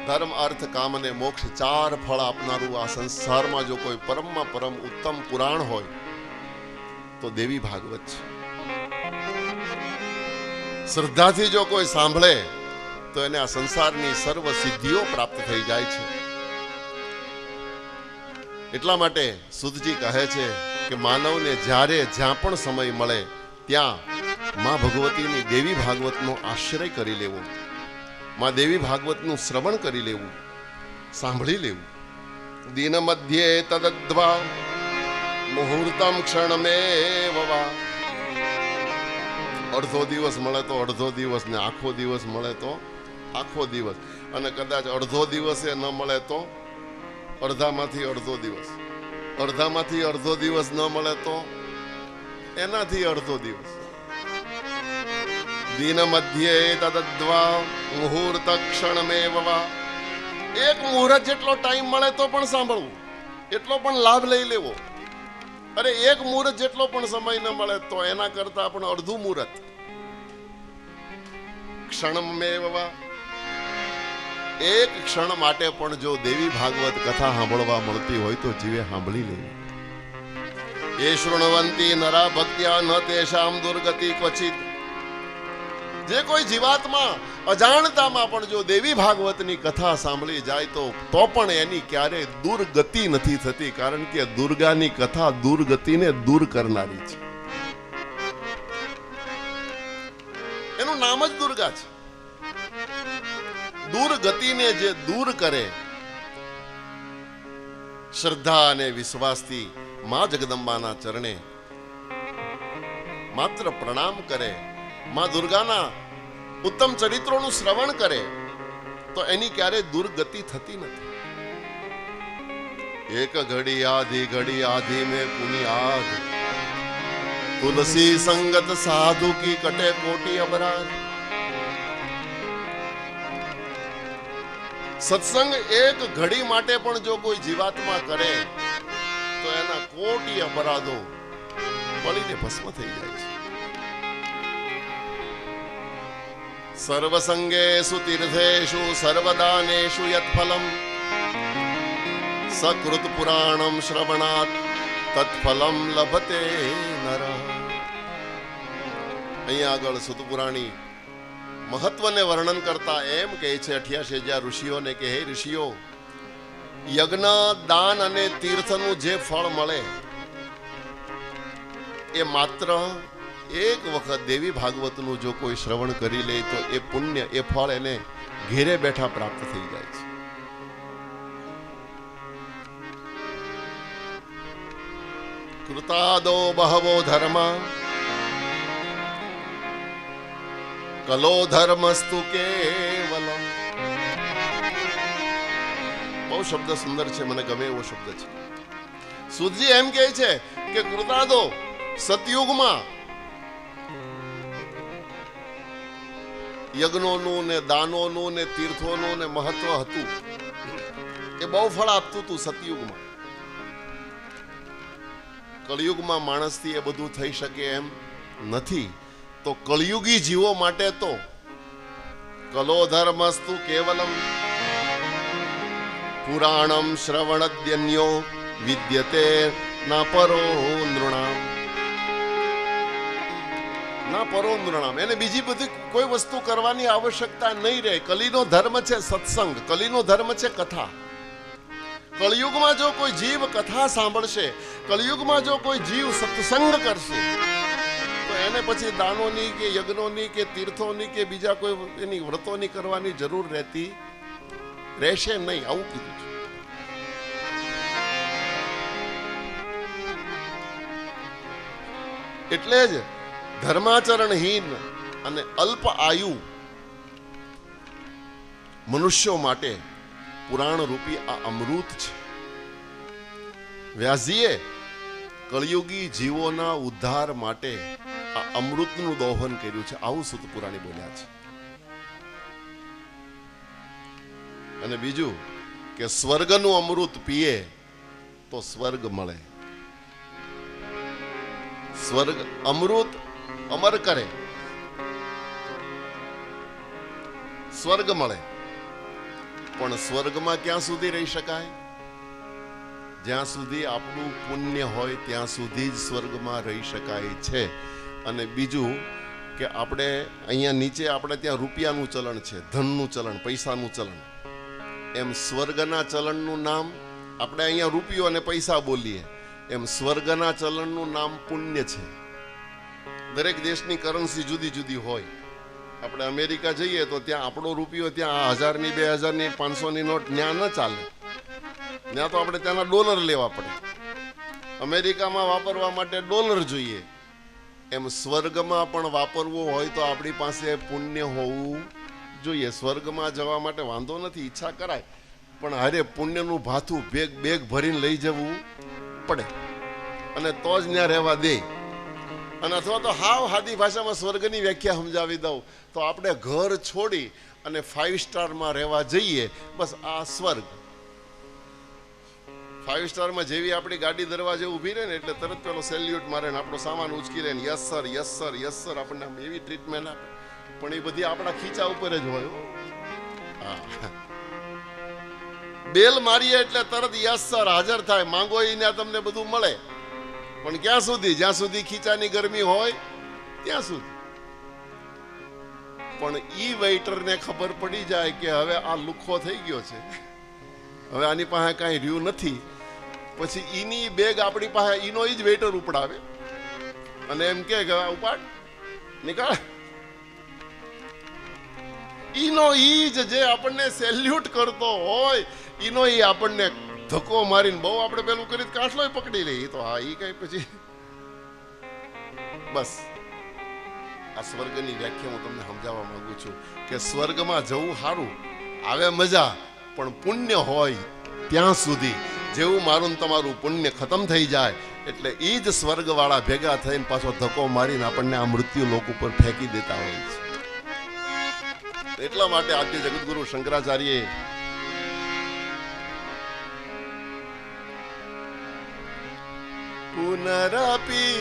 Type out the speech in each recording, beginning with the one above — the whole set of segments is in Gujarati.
ધર્મ અર્થ કામ અને મોક્ષ 4 ફળ આપનારું આ સંસારમાં જો કોઈ પરમમાં પરમ ઉત્તમ પુરાણ હોય તો દેવી ભાગવત છે. શ્રદ્ધાથી જો કોઈ સાંભળે તો એને આ સંસારની સર્વ સિદ્ધિઓ પ્રાપ્ત થઈ જાય છે. એટલા માટે સુતજી કહે છે કે માનવને જ્યારે જ્યાં પણ સમય મળે ત્યાં માં ભગવતીની દેવી ભાગવતનો આશ્રય કરી લેવો, માં દેવી ભાગવતનું શ્રવણ કરી લેવું, સાંભળી લેવું. દિન મધ્યે તદ્વા મુહૂર્તમ ક્ષણમેવ વા. અડધો દિવસ મળે તો અડધો દિવસ ને આખો દિવસ મળે તો આખો દિવસ, અને કદાચ અડધો દિવસે ન મળે તો અડધામાંથી અડધો દિવસ, અડધામાંથી અડધો દિવસ ન મળે તો એનાથી અડધો દિવસ. દિન મધ્યે તદ્વા મુહૂર્ત ક્ષણમેવ વા. એક મુહૂર્ત જેટલો ટાઈમ મળે તો પણ સાંભળવું, એટલો પણ લાભ લઈ લેવો. અરે એક મુહૂર્ત જેટલો પણ સમય ન મળે તો એના કરતા પણ અડધું મુહૂર્ત. ક્ષણમેવ વા. એક ક્ષણ માટે પણ જો દેવી ભાગવત કથા સાંભળવા મળતી હોય તો જીવે સાંભળી લેવી. એ શૃણવંતી નરા ભક્ત્યા ન તેષામ દુર્ગતિ ક્વચિત. જે કોઈ જીવાત્મા અજાણતામાં પણ જો દેવી ભાગવતની કથા સાંભળી જાય તો પણ એની ક્યારેય દુર્ગતિ નથી થતી, કારણ કે દુર્ગાની કથા દુર્ગતિને દૂર કરનારી છે. એનું નામ જ દુર્ગા છે. દુર્ગતિને જે દૂર કરે, શ્રદ્ધા અને વિશ્વાસથી માં જગદંબાના ચરણે માત્ર પ્રણામ કરે, માં દુર્ગાના ઉત્તમ ચરિત્રોનું શ્રવણ કરે તો એની ક્યારેય દુર્ગતિ થતી નથી. એક ઘડી આધી મેં પુનિયાદ, તુલસી સંગત સાધુ કી કટે કોટી અપરાધ. સત્સંગ એક ઘડી માટે પણ જો કોઈ જીવાત્મા કરે તો એના કોટી અપરાધો બળીને ભસ્મ થઈ જાય છે. સર્વસંગેષુ તીર્થેષુ સર્વદાનેષુ યત્ફલમ સકૃત પુરાણમ શ્રવણાત તત્ફલમ લભતે નરઃ. અહીંયા આગળ સુત પુરાણી મહત્વને વર્ણન કરતા એમ કહે છે 88,000 ઋષિઓને કે હે ઋષિઓ, યજ્ઞ, દાન અને તીર્થનું જે ફળ મળે એ માત્ર એક વખત દેવી ભાગવતનું જો કોઈ શ્રવણ કરી લે તો એ પુણ્ય, એ ફળ એને ઘેરે બેઠા પ્રાપ્ત થઈ જાય છે. કૃતાદો બહવો ધર્મ કલો ધર્મસ્તુ કેવલમ. બહુ શબ્દ સુંદર છે, મને ગમે એવો શબ્દ છે. સુતજી એમ કહે છે કે કૃતાદો સતયુગમાં યજ્ઞોનું ને દાનોનું ને તીર્થોનું ને મહત્વ હતું. એ બહુ ફળ આપતું હતું સતયુગમાં. કળિયુગમાં માણસથી એ બધું થઈ શકે એમ નથી. તો કળિયુગી જીવો માટે તો કલો ધર્મસ્તુ કેવલમ પુરાણમ શ્રવણદ્યન્યો વિદ્યતે ના પરો નૃણામ. ના પરો નૃણામ. એને બીજી બધી કોઈ વસ્તુ કરવાની આવશ્યકતા નહીં રહે. કલીનો ધર્મ છે સત્સંગ, કલીનો ધર્મ છે કથા. કળિયુગમાં જો કોઈ જીવ કથા સાંભળશે, કળિયુગમાં જો કોઈ જીવ સત્સંગ કરશે તો એને પછી દાનોની કે યજ્ઞોની કે તીર્થોની કે બીજા કોઈ એની વ્રતોની કરવાની જરૂર રહેશે નહીં. આવું કીધું છે. એટલે જ ધર્માચરણહીન અને અલ્પ આયુ મનુષ્યો માટે પુરાણ રૂપી આ અમૃત છે. વ્યાસજીએ કળિયુગી જીવોના ઉદ્ધાર માટે આ અમૃતનું દોહન કર્યું છે. આવું સુત પુરાણી બોલ્યા છે. અને બીજું કે સ્વર્ગનું અમૃત પીએ તો સ્વર્ગ મળે. સ્વર્ગ અમૃત અમર કરે, સ્વર્ગ મળે. પણ સ્વર્ગમાં ક્યાં સુધી રહી શકાય? જ્યાં સુધી આપણું પુણ્ય હોય ત્યાં સુધી જ સ્વર્ગમાં રહી શકાય છે. અને બીજું કે આપણે અહીંયા નીચે આપણે ત્યાં રૂપિયાનું ચલણ છે, ધનનું ચલણ, પૈસાનું ચલણ. એમ સ્વર્ગના ચલણનું નામ, આપણે અહીંયા રૂપિયો અને પૈસા બોલીએ, એમ સ્વર્ગના ચલણનું નામ પુણ્ય છે. દરેક દેશની કરન્સી જુદી જુદી હોય. આપણે અમેરિકા જઈએ તો ત્યાં આપણો રૂપિયો ત્યાં 1000ની, 2000ની, 500ની નોટ ત્યાં ન ચાલે. ત્યાં તો આપણે ત્યાંના ડોલર લેવા પડે. અમેરિકામાં વાપરવા માટે ડોલર જોઈએ. એમ સ્વર્ગમાં પણ વાપરવું હોય તો આપણી પાસે પુણ્ય હોવું જોઈએ. સ્વર્ગમાં જવા માટે વાંધો નથી, ઈચ્છા કરાય, પણ હારે પુણ્યનું ભાથું બેગ ભરીને લઈ જવું પડે, અને તો જ ત્યાં રહેવા દે. અને અથવા તો હાવ સાદી ભાષામાં સ્વર્ગની વ્યાખ્યા સમજાવી દઉં તો આપણે ઘર છોડી અને 5 સ્ટારમાં રહેવા જઈએ, બસ આ સ્વર્ગ. 5 સ્ટારમાં જેવી આપણી ગાડી દરવાજે ઊભી રહે ને એટલે તરત પેલો સેલ્યુટ મારે ને આપણો સામાન ઉચકી લે ને yes sir, yes sir, yes sir, આપણને એવી ટ્રીટમેન્ટ આપે. પણ એ બધી આપણા ખીચા ઉપર જ હોય. બેલ મારીએ એટલે તરત યસ સર હાજર થાય, માંગો એને તમને બધું મળે. પણ ક્યાં સુધી? જ્યાં સુધી ખીચાની ગરમી હોય ત્યાં સુધી. પણ ઈ વેઇટરને ખબર પડી જાય કે હવે આ લુખ્ખો થઈ ગયો છે, હવે આની પાસે કાંઈ રહ્યું નથી, પછી ઈની બેગ આપણી પાસે ઈનો ઈ જ વેઇટર ઉપડાવે અને એમ કે ઉપાડ, નીકાળ. ઈનો ઈ જ જે આપણને સેલ્યુટ કરતો હોય ઈનો ઈ આપણને ધક્કો મારીને બહુ આપણે પેલું કરી કાંઠલો પકડી લઈ. તો હા, ઈ કઈ પછી બસ આ સ્વર્ગની વ્યાખ્યા હું તમને સમજાવવા માંગુ છું કે સ્વર્ગમાં જવું સારું, આવે મજા, પણ પુણ્ય હોય ત્યાં સુધી. જેવું મારું ને તમારું પુણ્ય ખતમ થઈ જાય એટલે એ જ સ્વર્ગવાળા ભેગા થઈને પાછો ધક્કો મારીને આપણને આ મૃત્યુ લોક ઉપર ફેંકી દેતા હોય છે. એટલા માટે આદ્ય જગતગુરુ શંકરાચાર્યે પુનરપી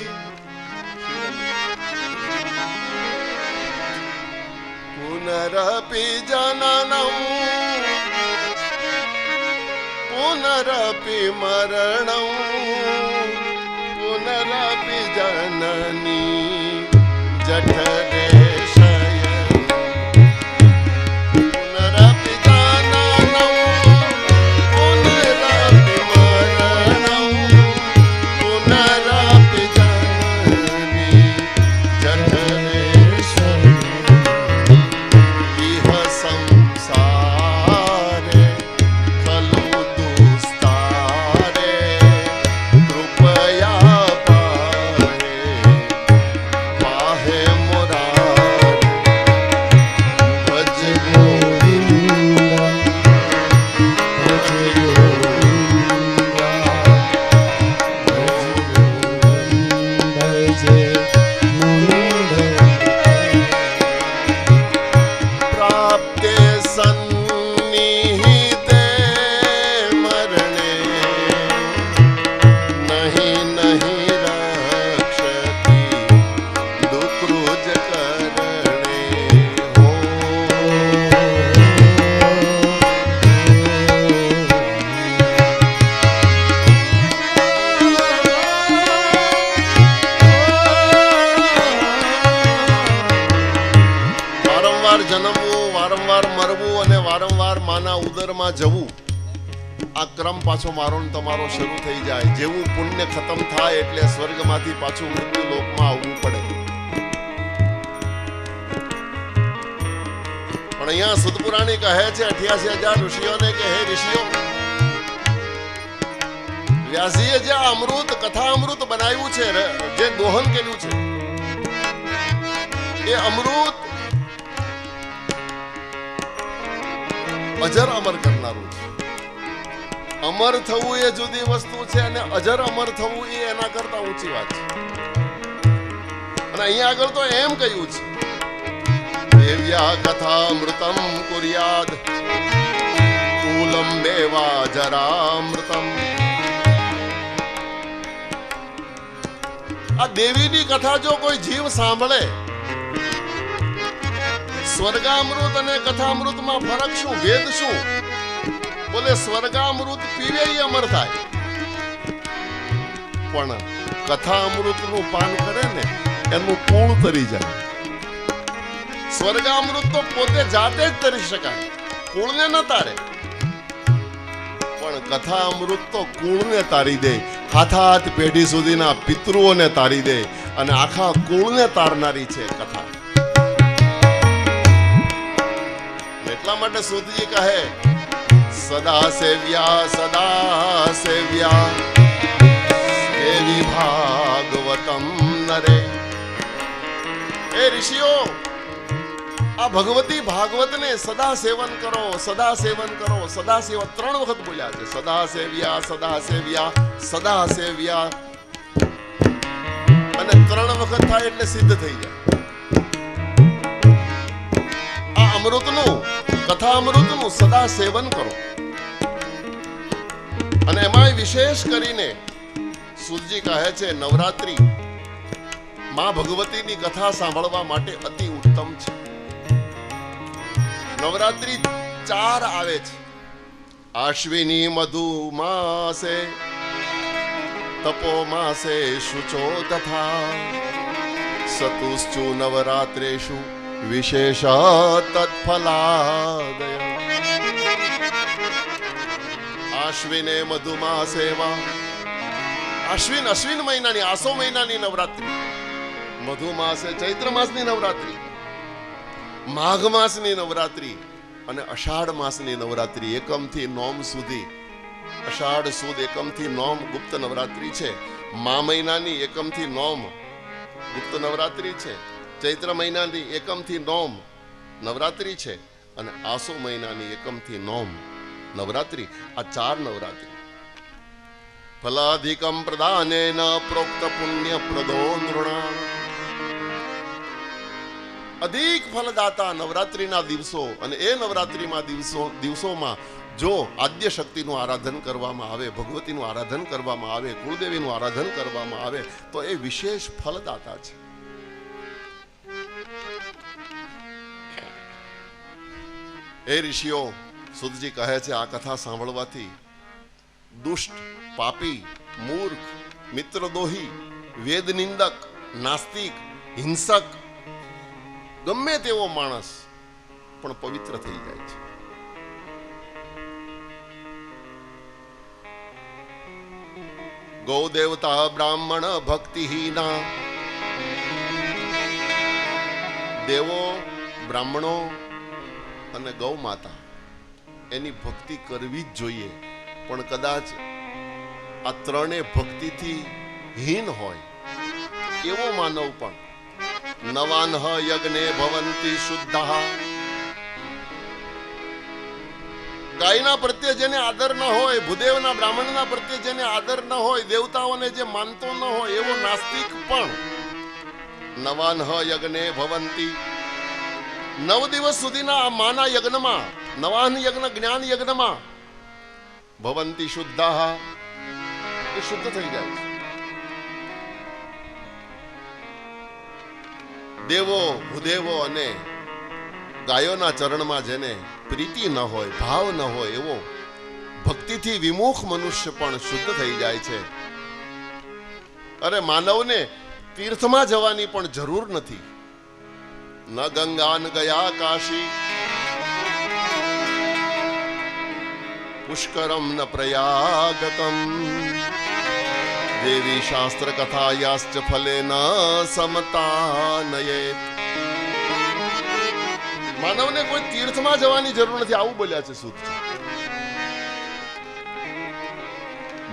જનનમ પુનરપી મરણમ પુનરપી જનની જઠરે જવું, આ ક્રમ પાછો મારો ને તમારો શરૂ થઈ જાય. જેવું પુણ્ય ખતમ થાય એટલે સ્વર્ગમાંથી પાછું મૃત્યુ લોકમાં આવવું પડે. પણ અહીંયા સુતપુરાણી કહે છે 88,000 ઋષિઓને કે હે ઋષિઓ, વ્યાસજીએ જે અમૃત કથા અમૃત બનાવ્યું છે, જે દોહન કર્યું છે, એ અમૃત અજર અમર કરનારું છે. અમર થવું એ જુદી વસ્તુ છે અને અજર અમર થવું એ એના કરતા ઊંચી વાત છે. અને અહીંયા આગળ તો એમ કહ્યું છે, દેવ્યા કથા અમૃતમ કુર્યાદ કુલમ મેવા જરામૃતમ. આ દેવીની કથા જો કોઈ જીવ સાંભળે, સ્વર્ગામૃત અને કથામૃતમાં ફરક શું, ભેદ શું? બોલે સ્વર્ગામૃત પીવે એ અમર થાય, પણ કથા અમૃત નું પાન કરે ને એનું કુળ તરી જાય. સ્વર્ગામૃત તો પોતે જાતે જ તરી શકાય, કુળને ન તારે, પણ કથા અમૃત તો કુળને તારી દે, હાથાત પેઢી સુધીના પિતૃઓને તારી દે અને આખા કુળને તારનારી છે કથા. એટલા માટે સુધજી કહે સદા સેવ્યા દેવી ભાગવતમ નરે. એ ઋષિઓ, આ ભગવતી ભાગવત ને સદા સેવન કરો, સદા સેવન કરો, સદા સેવન 3 વખત બોલ્યા છે. સદા સેવ્યા, સદા સેવ્યા, સદા સેવ્યા, અને 3 વખત થાય એટલે સિદ્ધ થઈ જાય. આ અમૃતનું, કથા અમૃતનું સદા સેવન કરો. અને એમાં વિશેષ કરીને સુરજી કહે છે નવરાત્રી માં ભગવતીની કથા સાંભળવા માટે અતિ ઉત્તમ છે. નવરાત્રી 4 આવે છે. આશ્વિની મધુ માસે તપો માસે શુચો તથા સતુશ્ચુ નવરાત્રેષુ વિશેષ તત્ફલાદય. આશ્વિને મધુમાસેવા, અશ્વિન મહિનાની, આસો મહિનાની નવરાત્રી, મધુમાસે ચૈત્ર માસની નવરાત્રી, માઘ માસની નવરાત્રી અને અષાઢ માસની નવરાત્રી, એકમ થી નોમ સુધી. અષાઢ સુદ એકમ થી નોમ ગુપ્ત નવરાત્રી છે. મા મહિનાની એકમ થી નોમ ગુપ્ત નવરાત્રી છે. ચૈત્ર મહિનાની એકમ થી નોમ નવરાત્રી છે અને આસો મહિનાની એકમ થી નોમ નવરાત્રી. આ 4 નવરાત્રી. ફલાધિકમ પ્રદાનેન પ્રોક્ત પુણ્ય પ્રદો નૃણામ. અધિક ફલદાતા નવરાત્રીના દિવસો, અને એ નવરાત્રીમાં દિવસોમાં જો આદ્ય શક્તિનું આરાધન કરવામાં આવે, ભગવતીનું આરાધન કરવામાં આવે, કુળદેવીનું આરાધન કરવામાં આવે તો એ વિશેષ ફલદાતા છે. એ ઋષિઓ, સુદજી કહે છે આ કથા સાંભળવાથી દુષ્ટ, પાપી, મૂર્ખ, મિત્રદોહી, વેદ નિંદક, નાસ્તિક, હિંસક, ગમે તેવો માણસ પણ પવિત્ર થઈ જાય છે. ગૌ દેવતા બ્રાહ્મણ ભક્તિહીના. દેવો, બ્રાહ્મણો અને ગૌ માતા એની ભક્તિ કરવી જ જોઈએ, પણ કદાચ આ 3 ભક્તિથી હીન હોય એવો માનવ પણ. નવાન્હ યજ્ઞે ભવંતી શુદ્ધઃ. ગાયના પ્રત્યે જેને આદર ન હોય, ભૂદેવના બ્રાહ્મણના પ્રત્યે જેને આદર ન હોય, દેવતાઓને જે માનતો ન હોય એવો નાસ્તિક પણ. નવાન્હ યજ્ઞે ભવંતી. 9 દિવસ સુધીના આ માના યજ્ઞમાં, નવાન યજ્ઞ, જ્ઞાન યજ્ઞમાં ભવંતી શુદ્ધાઃ, એ શુદ્ધ થઈ જાય છે. દેવો, ભૂદેવો અને ગાયોના ચરણમાં જેને પ્રીતિ ન હોય, ભાવ ન હોય એવો ભક્તિથી વિમુખ મનુષ્ય પણ શુદ્ધ થઈ જાય છે. અરે માનવને તીર્થમાં જવાની પણ જરૂર નથી. ન ગંગાન ગયા કાશી, પુષ્કરમ ન પ્રયાગતમ, દેવી શાસ્ત્ર કથાયાશ્ચ ફલેન સમતાનયેત. માનવને કોઈ તીર્થમાં જવાની જરૂર નથી, આવું બોલ્યા છે સુતજી.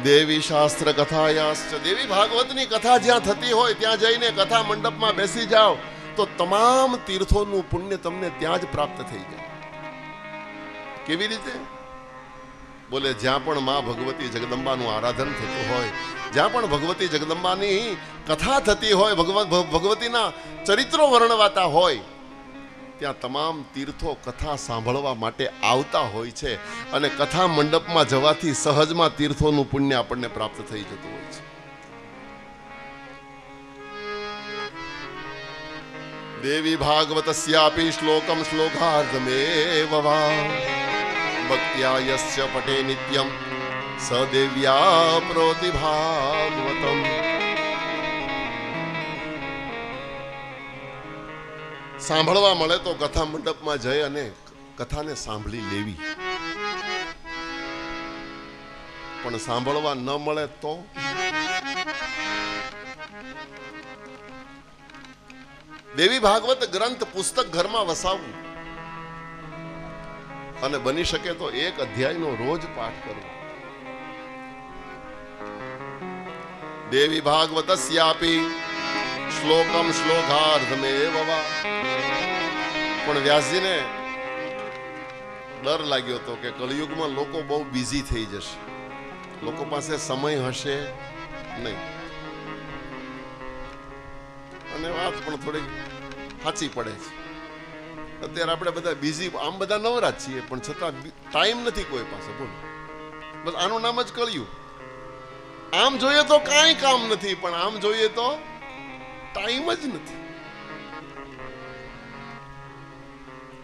દેવી શાસ્ત્ર કથાયાશ્ચ, દેવી ભાગવતની કથા જ્યાં થતી હોય ત્યાં જઈને કથા મંડપમાં બેસી જાઓ તો તમામ તીર્થોનું પુણ્ય તમને ત્યાં જ પ્રાપ્ત થઈ જાય. કેવી રીતે? બોલે જ્યાં પણ માં ભગવતી જગદંબાનું આરાધન થતું હોય, જ્યાં પણ ભગવતી જગદંબાની કથા થતી હોય, ભગવતીના ચરિત્રો વર્ણવાતા હોય, ત્યાં તમામ તીર્થો કથા સાંભળવા માટે આવતા હોય છે. અને કથા મંડપમાં જવાથી સહજમાં તીર્થોનું પુણ્ય આપણને પ્રાપ્ત થઈ જતું હોય છે. દેવી ભાગવતસ્યાપી શ્લોકમ શ્લોકાર્ધમેવ વા. ભક્ત્યા યસ્ય પઠે નિત્યમ સદેવ્યા પ્રોતિ ભાગવતમ. સાંભળવા મળે તો કથા મંડપમાં જઈ અને કથાને સાંભળી લેવી, પણ સાંભળવા ન મળે તો દેવી ભાગવત ગ્રંથ પુસ્તક ઘરમાં વસાવવું અને બની શકે તો એક અધ્યાયનો રોજ પાઠ કરવો. દેવી ભાગવતસ્યાપી શ્લોકમ શ્લોકાર્ધમેવ વા. પણ વ્યાસજીને ડર લાગ્યો હતો કે કળિયુગમાં લોકો બહુ બિઝી થઈ જશે, લોકો પાસે સમય હશે નહીં. અને વાત પણ થોડી સાચી પડે છે. અત્યારે આપણે બધા બિઝી, આમ બધા નવરા છીએ, પણ છતાં ટાઈમ નથી કોઈ પાસે. બોલો, બસ આનું નામ જ કળિયુગ. આમ જોઈએ તો કાંઈ કામ નથી, પણ આમ જોઈએ તો ટાઈમ જ નથી.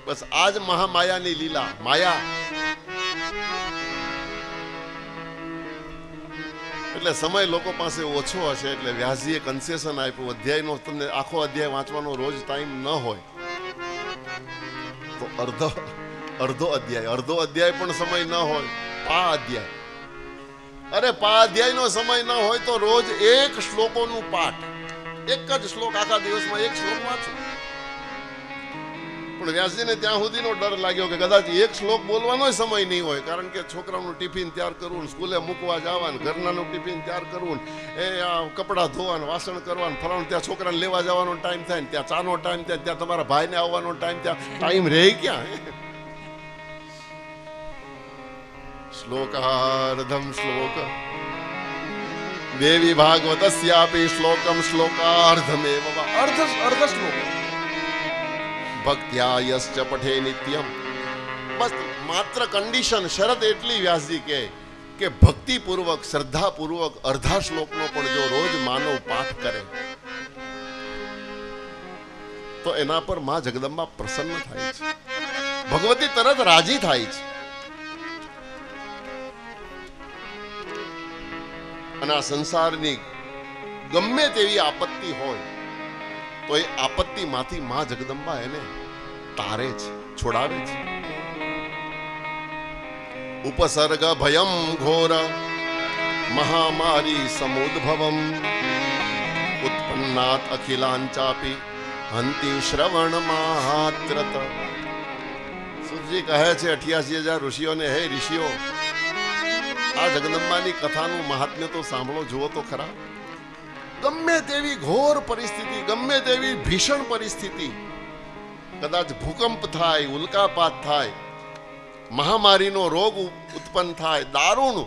બસ આજ મહામાયાની લીલા. માયા એટલે સમય લોકો પાસે ઓછો હશે, એટલે વ્યાસજીએ કન્સેશન આપ્યું. અધ્યાયનો તમને આખો અધ્યાય વાંચવાનો રોજ ટાઈમ ન હોય તો અડધો અધ્યાય પણ સમય ન હોય, પા અધ્યાય. અરે પા અધ્યાયનો સમય ન હોય તો રોજ એક શ્લોકોનું પાઠ, એક જ શ્લોક, આખા દિવસમાં એક શ્લોક વાંચો. પણ વ્યાસજીને ત્યાં સુધીનો ડર લાગ્યો કે કદાચ એક શ્લોક બોલવાનો સમય નહીં હોય, કારણ કે છોકરાનું ટિફિન તૈયાર કરવું, સ્કૂલે મૂકવા જવાનું, ઘરનાનું ટિફિન તૈયાર કરવું, એ કપડાં ધોવાનું, વાસણ કરવાનું, ફલાણું, ત્યાં છોકરાને લેવા જવાનો ટાઈમ થાય ને ત્યાં ચાનો ટાઈમ થાય, ત્યાં તમારા ભાઈને આવવાનો ટાઈમ, ત્યાં ટાઈમ રહે ક્યાં? શ્લોકાર્ધમ શ્લોક દેવી ભાગવતસ્યાપી શ્લોકમ શ્લોકાર્ધમેવ વા. અર્ધ શ્લોક. ભક્ત્યા યસ્ય પઠે નિત્યમ. બસ માત્ર કન્ડિશન, શરત એટલી વ્યાસજી કે ભક્તિપૂર્વક, શ્રદ્ધાપૂર્વક અર્ધા શ્લોકનો પણ જો રોજ માનવ પાઠ કરે તો એના પર માં જગદંબા પ્રસન્ન થાય છે, ભગવતી તરત રાજી થાય છે. અને આ સંસારની ગમે તેવી આપત્તિ હોય તો એ આપત્તિમાંથી માં જગદંબા એને તારે છે, છોડાવે છે. ઉપસર્ગ ભયમ ઘોર મહામારી સમુદ્ભવમ ઉત્પન્નાત અખિલાંચાપી હંતિ શ્રવણ માત્રત. સુરજી કહે છે 88,000 ઋષિઓને, હે ઋષિઓ, આ જગદંબાની કથાનું મહાત્મ્ય તો સાંભળો, જુઓ તો ખરા. ગમે તેવી ઘોર પરિસ્થિતિ, ગમે તેવી ભીષણ પરિસ્થિતિ, કદાચ ભૂકંપ થાય, ઉલ્કાપાત થાય, મહામારીનો રોગ ઉત્પન્ન થાય, દારૂણ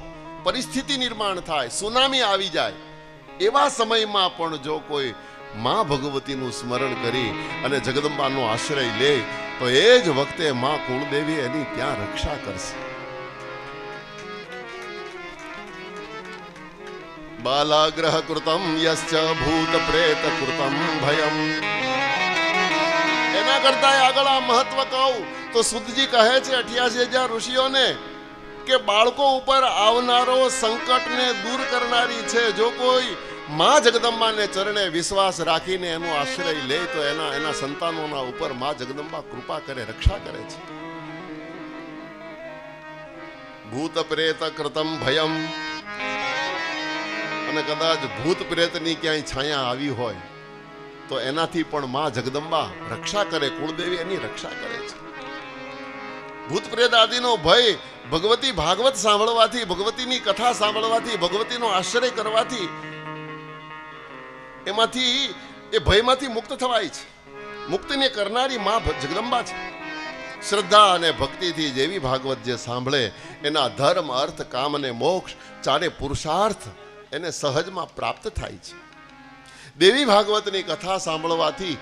પરિસ્થિતિ નિર્માણ થાય, સુનામી આવી જાય, એવા સમયમાં પણ જો કોઈ માં ભગવતીનું સ્મરણ કરી અને જગદંબાનો આશ્રય લે તો એ જ વખતે માં કુળદેવી એની ત્યાં રક્ષા કરશે. બાલાગ્રહ કૃતમ યસ્ય ભૂત પ્રેત કૃતમ ભયમ. એના કરતા આગળ આ મહત્વ કહું તો સુતજી કહે છે 88,000 ઋષિઓને કે બાળકો ઉપર આવનારો સંકટને દૂર કરનારી છે. જો કોઈ માં જગદંબાને ચરણે વિશ્વાસ રાખીને એનો આશ્રય લે તો એના સંતાનોના ઉપર માં જગદંબા કૃપા કરે, રક્ષા કરે છે. ભૂત પ્રેત કૃતમ ભયમ. અને કદાચ ભૂત પ્રેતની ક્યાંય છાયા આવી હોય તો એનાથી પણ માં જગદંબા રક્ષા કરે, કુળદેવી એની રક્ષા કરે છે. ભૂત પ્રેત આદિનો ભય ભગવતી ભાગવત સાંભળવાથી, ભગવતીની કથા સાંભળવાથી, ભગવતીનો આશ્રય કરવાથી એમાંથી, એ ભયમાંથી મુક્ત થવાય છે. મુક્તિને કરનારી માં જગદંબા છે. શ્રદ્ધા અને ભક્તિથી જેવી ભાગવત જે સાંભળે એના ધર્મ, અર્થ, કામ અને મોક્ષ ચારે પુરુષાર્થ એને સહજમાં પ્રાપ્ત થાય છે. દેવી ભાગવતની કથા સાંભળવાથી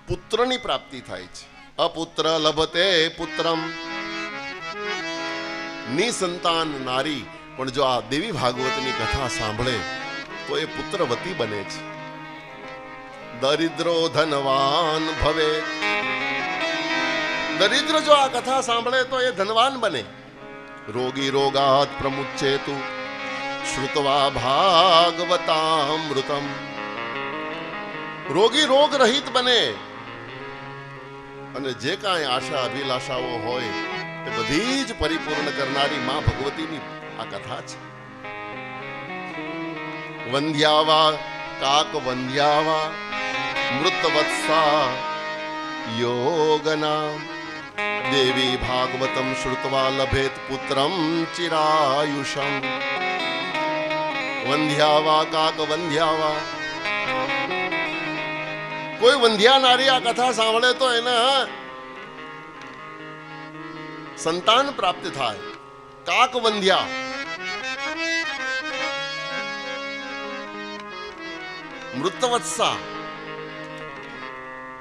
પુત્રની પ્રાપ્તિ થાય છે. અપુત્ર લભતે પુત્રમ. નિસંતાન નારી પણ જો આ દેવી ભાગવતની કથા સાંભળે તો એ પુત્રવતી બને છે. દરિદ્રો ધનવાન ભવે. દરિદ્ર જો આ કથા સાંભળે તો એ ધનવાન બને. રોગી રોગાત પ્રમુચ્ચેતુ શ્રુતવા ભાગવતામૃતમ. રોગી રોગ રહિત બને અને જે કાંઈ આશા અભિલાષાઓ હોય એ બધી જ પરિપૂર્ણ કરનારી માં ભગવતીની આ કથા છે. વંધ્યાવા કાક વંધ્યાવા મૃતવત્સા યોગના દેવી ભાગવતમ શ્રુત્વા લભેત પુત્રમ ચિરાયુષમ. વંધ્યાવા કાક વંધ્યાવા, કોઈ વંધ્યા નારી આ કથા સાંભળે તો એને સંતાન પ્રાપ્ત થાય. કાક વંધ્યા, મૃતવત્સા.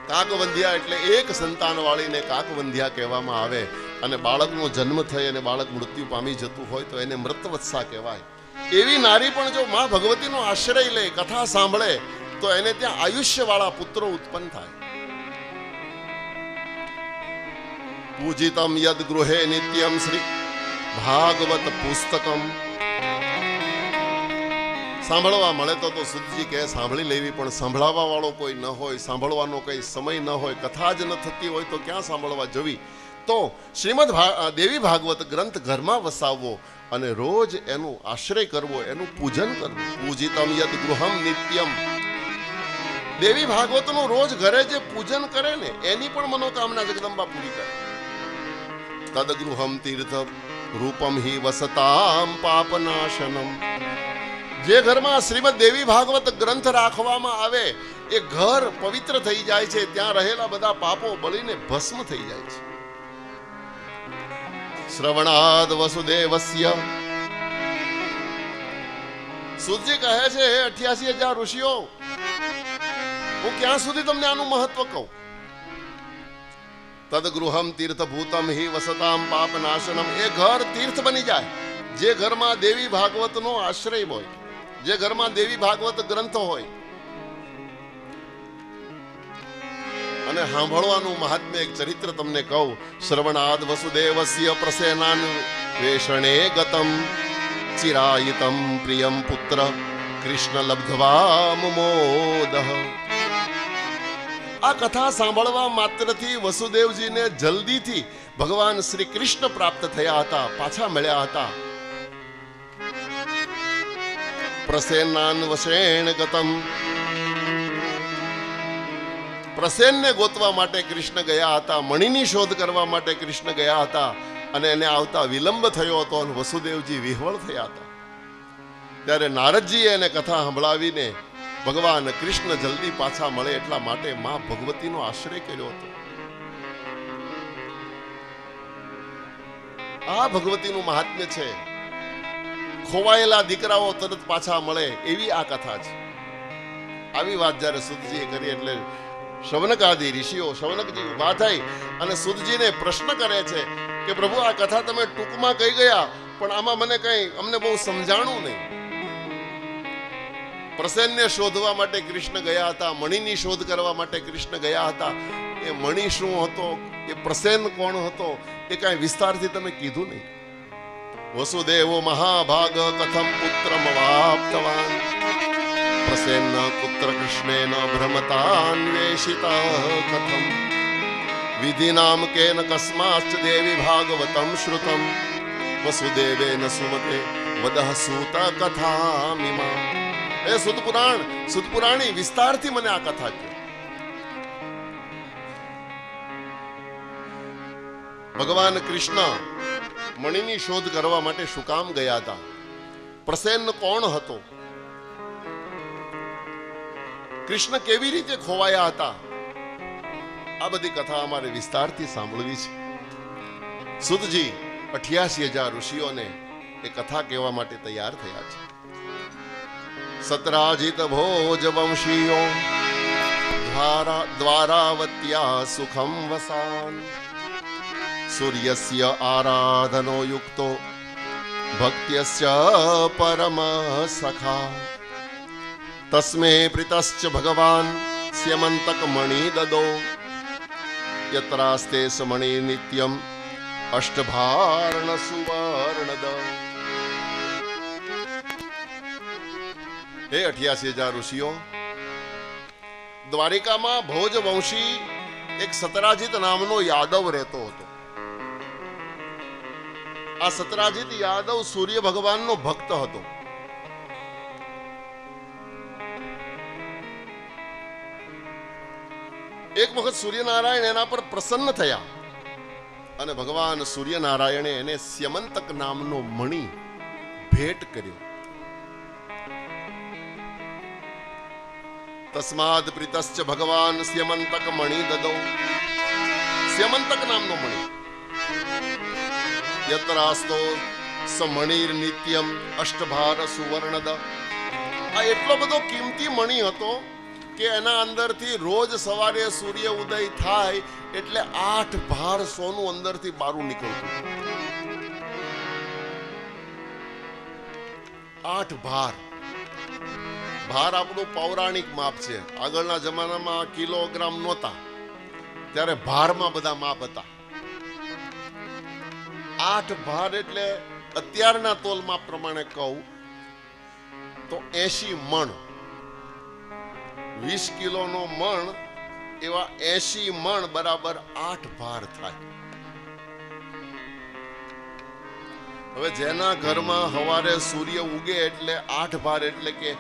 કાકવંધ્યા એટલે એક સંતાન વાળીને કાકવંધ્યા કહેવામાં આવે. અને બાળકનો જન્મ થઈ અને બાળક મૃત્યુ પામી જતું હોય તો એને મૃતવત્સા કહેવાય. એવી નારી પણ જો માં ભગવતીનો આશ્રય લે, કથા સાંભળે તો એને ત્યાં આયુષ્ય વાળા પુત્રો ઉત્પન્ન થાય. પૂજિતમ યદ ગૃહે નિત્યમ શ્રી ભાગવત પુસ્તકમ. સાંભળવા મળે તો સુતજી કહે સાંભળી લેવી, પણ સાંભળવા વાળો કોઈ ન હોય, સાંભળવાનો કઈ સમય ન હોય, કથા જ ન થતી હોય તો ક્યાં સાંભળવા જવી. તો શ્રીમદ દેવી ભાગવત ગ્રંથ ઘરમાં વસાવવો અને રોજ એનું આશ્રય કરવો, એનું પૂજન કરવું. પૂજિતમ યદ ગૃહમ નિત્યમ. દેવી ભાગવતનું રોજ ઘરે જે પૂજન કરે ને એની પણ મનોકામના જગદંબા પૂરી કરે. તદ ગૃહમ તીર્થ રૂપમ હિ વસતામ પાપનાશનમ. જે ઘરમાં શ્રીમદ દેવી ભાગવત ગ્રંથ રાખવામાં આવે એ ઘર પવિત્ર થઈ જાય છે. ત્યાં રહેલા બધા પાપો બળીને ભસ્મ થઈ જાય છે. શ્રવણાદ વસુદેવસ્ય. સુતજી કહે છે 88,000 ઋષિઓ, હું ક્યાં સુધી તમને આનું મહત્વ કહું. તદ ગૃહમ તીર્થભૂતમ હિ વસતામ પાપનાશનમ. એ ઘર તીર્થ બની જાય જે ઘરમાં દેવી ભાગવતનો આશ્રય હોય, જે ઘરમાં દેવી ભાગવત ગ્રંથ હોય. અને સાંભળવાનું મહાત્મ્ય એક ચરિત્ર તમને કહું. શ્રવણાદ વસુદેવસ્ય પ્રસેનાન વેષણે ગતમ ચિરાયિતમ પ્રિયમ પુત્ર કૃષ્ણ લબ્ધવા મુમોદઃ. આ કથા સાંભળવા માત્રથી વસુદેવજીને જલ્દીથી ભગવાન શ્રી કૃષ્ણ પ્રાપ્ત થયા હતા, પાછા મળ્યા હતા. પ્રસેનાન વશેણ ગતમ. પ્રસેનને ગોતવા માટે કૃષ્ણ ગયા હતા, મણિની શોધ કરવા માટે કૃષ્ણ ગયા હતા અને એને આવતા વિલંબ થયો હતો અને વસુદેવજી વિહવળ થયા હતા. ત્યારે નારદજીએ એને કથા સંભળાવીને ભગવાન કૃષ્ણ જલ્દી પાછા મળે એટલા માટે માં ભગવતીનો આશ્રય કર્યો હતો. આ ભગવતીનું મહાત્મ્ય છે. ખોવાયેલા દીકરાઓ તરત પાછા મળે એવી આ કથા છે. આવી વાત જ્યારે સુતજીએ કરી એટલે શૌનકાદી ઋષિઓ, શૌનકજી ઉભા થઈ અને સુતજીને પ્રશ્ન કરે છે કે પ્રભુ આ કથા તમે ટૂંકમાં કહી ગયા, પણ આમાં મને કઈ અમને બહુ સમજાણું નહીં. પ્રસેનને શોધવા માટે કૃષ્ણ ગયા હતા, મણિની શોધ કરવા માટે કૃષ્ણ ગયા હતા. એ મણિ શું હતો, એ પ્રસેન કોણ હતો, એ કાંઈ વિસ્તારથી તમે કીધું નહીં. વસુદેવો મહાભાગ કથમ પુત્રમ વાપ્તવાન પ્રસેન પુત્ર કૃષ્ણેન ભ્રમતાન્વેષિતા કથમ વિધિનામ કેન કસ્માશ્ચ દેવી ભાગવતમ શ્રુતમ વસુદેવેન સુમતે વદઃ સૂત કથામિમા. એ સુતપુરાણી વિસ્તારથી મને આ કથા કહો. ભગવાન કૃષ્ણ મણિની શોધ કરવા માટે શું કામ ગયા હતા? પ્રસેન કોણ હતો? કૃષ્ણ કેવી રીતે ખોવાયા હતા? આ બધી કથા અમારે વિસ્તારથી સાંભળવી છે. સુતજી 88,000 ઋષિઓને એ કથા કહેવા માટે તૈયાર થયા છે. સતરાજિત ભોજ વંશીઓ દ્વારાવત્યા સુખમ વસાન સૂર્યસ્ય આરાધનો યુક્તો ભક્ત્યસ્ય પરમ સખા તસ્મે પ્રીતશ્ચ ભગવાન સ્યમંતક મણિ દદો યત્રાસ્તે સમણિ નિત્યમ અષ્ટભાર્ણ સુવર્ણદ. હે 88,000 ઋષિઓ, દ્વારિકામાં ભોજવંશી એક સતરાજીત નામનો યાદવ રહેતો હતો. આ સતરાજીત યાદવ સૂર્ય ભગવાનનો ભક્ત હતો. એક વખત સૂર્યનારાયણ એના પર પ્રસન્ન થયા અને ભગવાન સૂર્યનારાયણે એને સ્યમંતક નામનો મણિ ભેટ કર્યો. તસ્માદ પ્રીતશ્ચ ભગવાન સ્યમંતક મણિ દદૌ. સ્યમંતક નામનો મણિ. યત્રાસ્તો સમણિર નિત્યમ અષ્ટભાર સુવર્ણદ. આ એટલો બધો કિંમતી મણિ હતો કે એના અંદરથી રોજ સવારે સૂર્ય ઉદય થાય એટલે 8 ભાર સોનું અંદરથી બારું નીકળતું. 8 ભાર. ભાર આપણું પૌરાણિક માપ છે. આગળના જમાનામાં કિલોગ્રામ નહોતા, ત્યારે ભારમાં બધા માપ હતા. 8 ભાર એટલે અત્યારના તોલ માપ પ્રમાણે કહું તો 80 મણ. 20 કિલોનો મણ એવા 80 મણ બરાબર 8 ભાર થાય. હવે જેના ઘરમાં હવારે સૂર્ય ઉગે એટલે 8 ભાર એટલે કે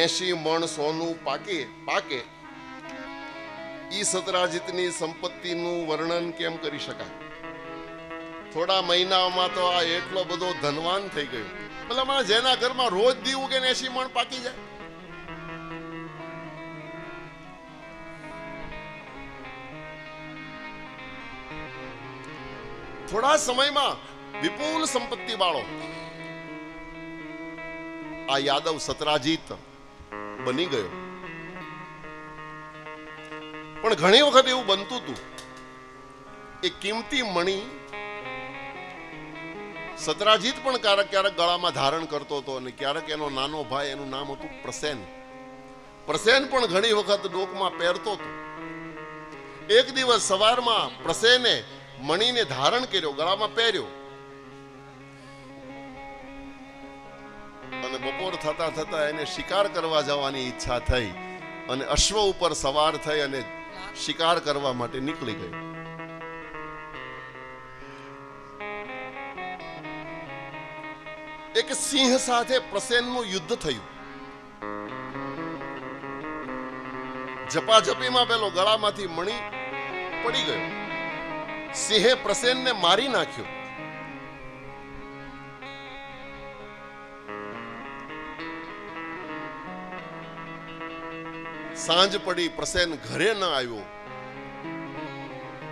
80 મણ સોનું પાકે. ઈ સતરાજીતની સંપત્તિનું વર્ણન કેમ કરી શકાય? થોડા મહિનાઓમાં તો આ એટલો બધો ધનવાન થઈ ગયો. ભલા જેના ઘરમાં રોજ દી ઉગે ને 80 મણ પાકી જાય. થોડા સમયમાં વિપુલ સંપત્તિ વાળો આ યાદવ સતરાજીત બની ગયો. પણ ઘણી વખત એવું બનતું હતું, એ કિંમતી મણિ સતરાજીત પણ ક્યારેક ગળામાં ધારણ કરતો હતો અને ક્યારેક એનો નાનો ભાઈ, એનું નામ હતું પ્રસેન. પ્રસેન પણ ઘણી વખત ડોકમાં પહેરતો હતો. એક દિવસ સવારમાં પ્રસેને મણિને ધારણ કર્યો, ગળામાં પહેર્યો અને બપોર થતા થતા એને શિકાર કરવા જવાની ઈચ્છા થઈ અને અશ્વ ઉપર સવાર થઈ અને શિકાર કરવા માટે નીકળી ગયો. એક સિંહ સાથે પ્રસેનનું યુદ્ધ થયું. ઝપાઝપીમાં પેલો ગળામાંથી મણિ પડી ગયો. સિંહે પ્રસેનને મારી નાખ્યો. સાંજ પડી, પ્રસેન ઘરે ન આવ્યો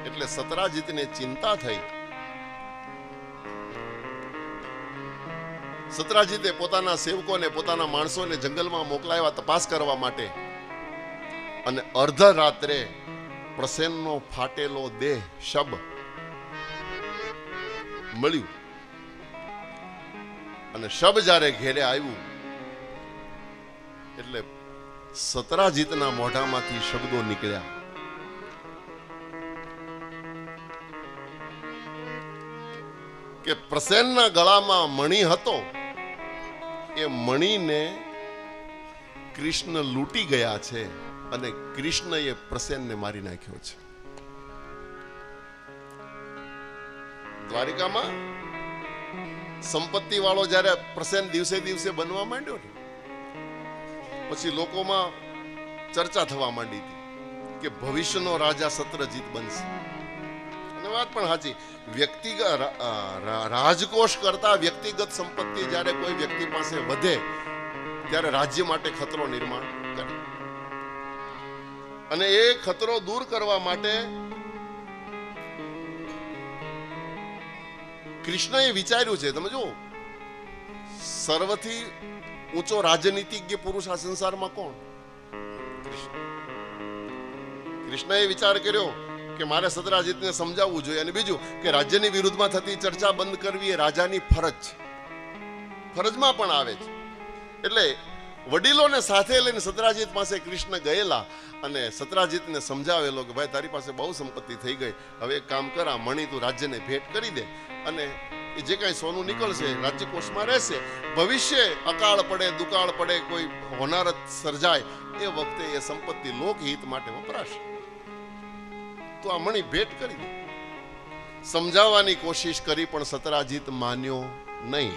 એટલે સતરાજીતને ચિંતા થઈ. સતરાજીતે પોતાના સેવકોને, પોતાના માણસોને જંગલમાં મોકલાવ્યા તપાસ કરવા માટે અને અર્ધ રાત્રે પ્રસેનનો ફાટેલો દેહ શબ મળ્યું અને શબ જ્યારે ઘેરે આવ્યું એટલે સતરાજીતના મોઢામાંથી શબ્દો નીકળ્યા કે પ્રસેનના ગળામાં મણિ હતો, એ મણિને કૃષ્ણ લૂંટી ગયા છે અને કૃષ્ણએ પ્રસેનને મારી નાખ્યો છે. દ્વારિકામાં સંપત્તિ વાળો જ્યારે પ્રસેન દિવસે દિવસે બનવા માંડ્યો ને, પછી લોકોમાં ચર્ચા થવા માંડી હતી કે ભવિષ્યનો રાજા સત્રજીત બનશે. અને વાત પણ સાચી. વ્યક્તિગત રાજકોષ કરતા વ્યક્તિગત સંપત્તિ જ્યારે કોઈ વ્યક્તિ પાસે વધે ત્યારે રાજ્ય માટે ખતરો નિર્માણ કરે. અને એ ખતરો દૂર કરવા માટે કૃષ્ણએ વિચાર્યું છે. તમે જુઓ, સર્વથી ઊંચો રાજનીતિજ્ઞ પુરુષ આ સંસારમાં કોણ? કૃષ્ણએ વિચાર કર્યો કે મારે સતરાજીતને સમજાવવું જોઈએ. અને બીજું કે રાજ્યની વિરુદ્ધમાં થતી ચર્ચા બંધ કરવી એ રાજાની ફરજ છે. ફરજમાં પણ આવે છે. એટલે વડીલોને સાથે લઈને સતરાજીત પાસે કૃષ્ણ ગયેલા અને સતરાજીતને સમજાવેલો કે ભાઈ તારી પાસે બહુ સંપત્તિ થઈ ગઈ, હવે એક કામ કર, આ મણિ તું રાજ્યને ભેટ કરી દે અને એ જે કાંઈ સોનું નીકળશે રાજ્યકોષમાં રહેશે. ભવિષ્ય અકાળ પડે, દુકાળ પડે, કોઈ હોનારત સર્જાય, એ વખતે એ સંપત્તિ લોકહિત માટે વપરાશે. તો આ મણી ભેટ કરી દે. સમજાવવાની કોશિશ કરી પણ સતરાજીત માન્યો નહીં.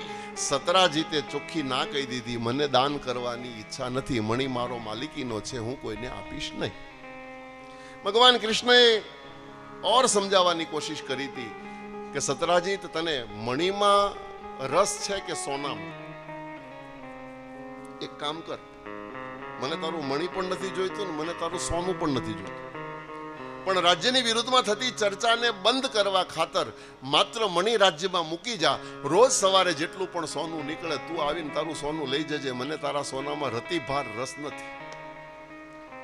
સતરાજીતે ચોખ્ખી ના કહી દીધી, મને દાન કરવાની ઈચ્છા નથી, મણી મારો માલિકીનો છે, હું કોઈને આપીશ નહીં. ભગવાન કૃષ્ણએ ઓર સમજાવવાની કોશિશ કરી હતી કે સતરાજીત, તને મણીમાં રસ છે કે સોનામાં? એક કામ કર, મને તારું મણી પણ નથી જોઈતું ને મને તારું સોનું પણ નથી જોઈતું, પણ રાજ્યની વિરુદ્ધમાં થતી ચર્ચાને બંધ કરવા ખાતર માત્ર મણી રાજ્યમાં મૂકી જા. રોજ સવારે જેટલું પણ સોનું નીકળે તું આવીને તારું સોનું લઈ જજે. મને તારા સોનામાં રતિભાર રસ નથી,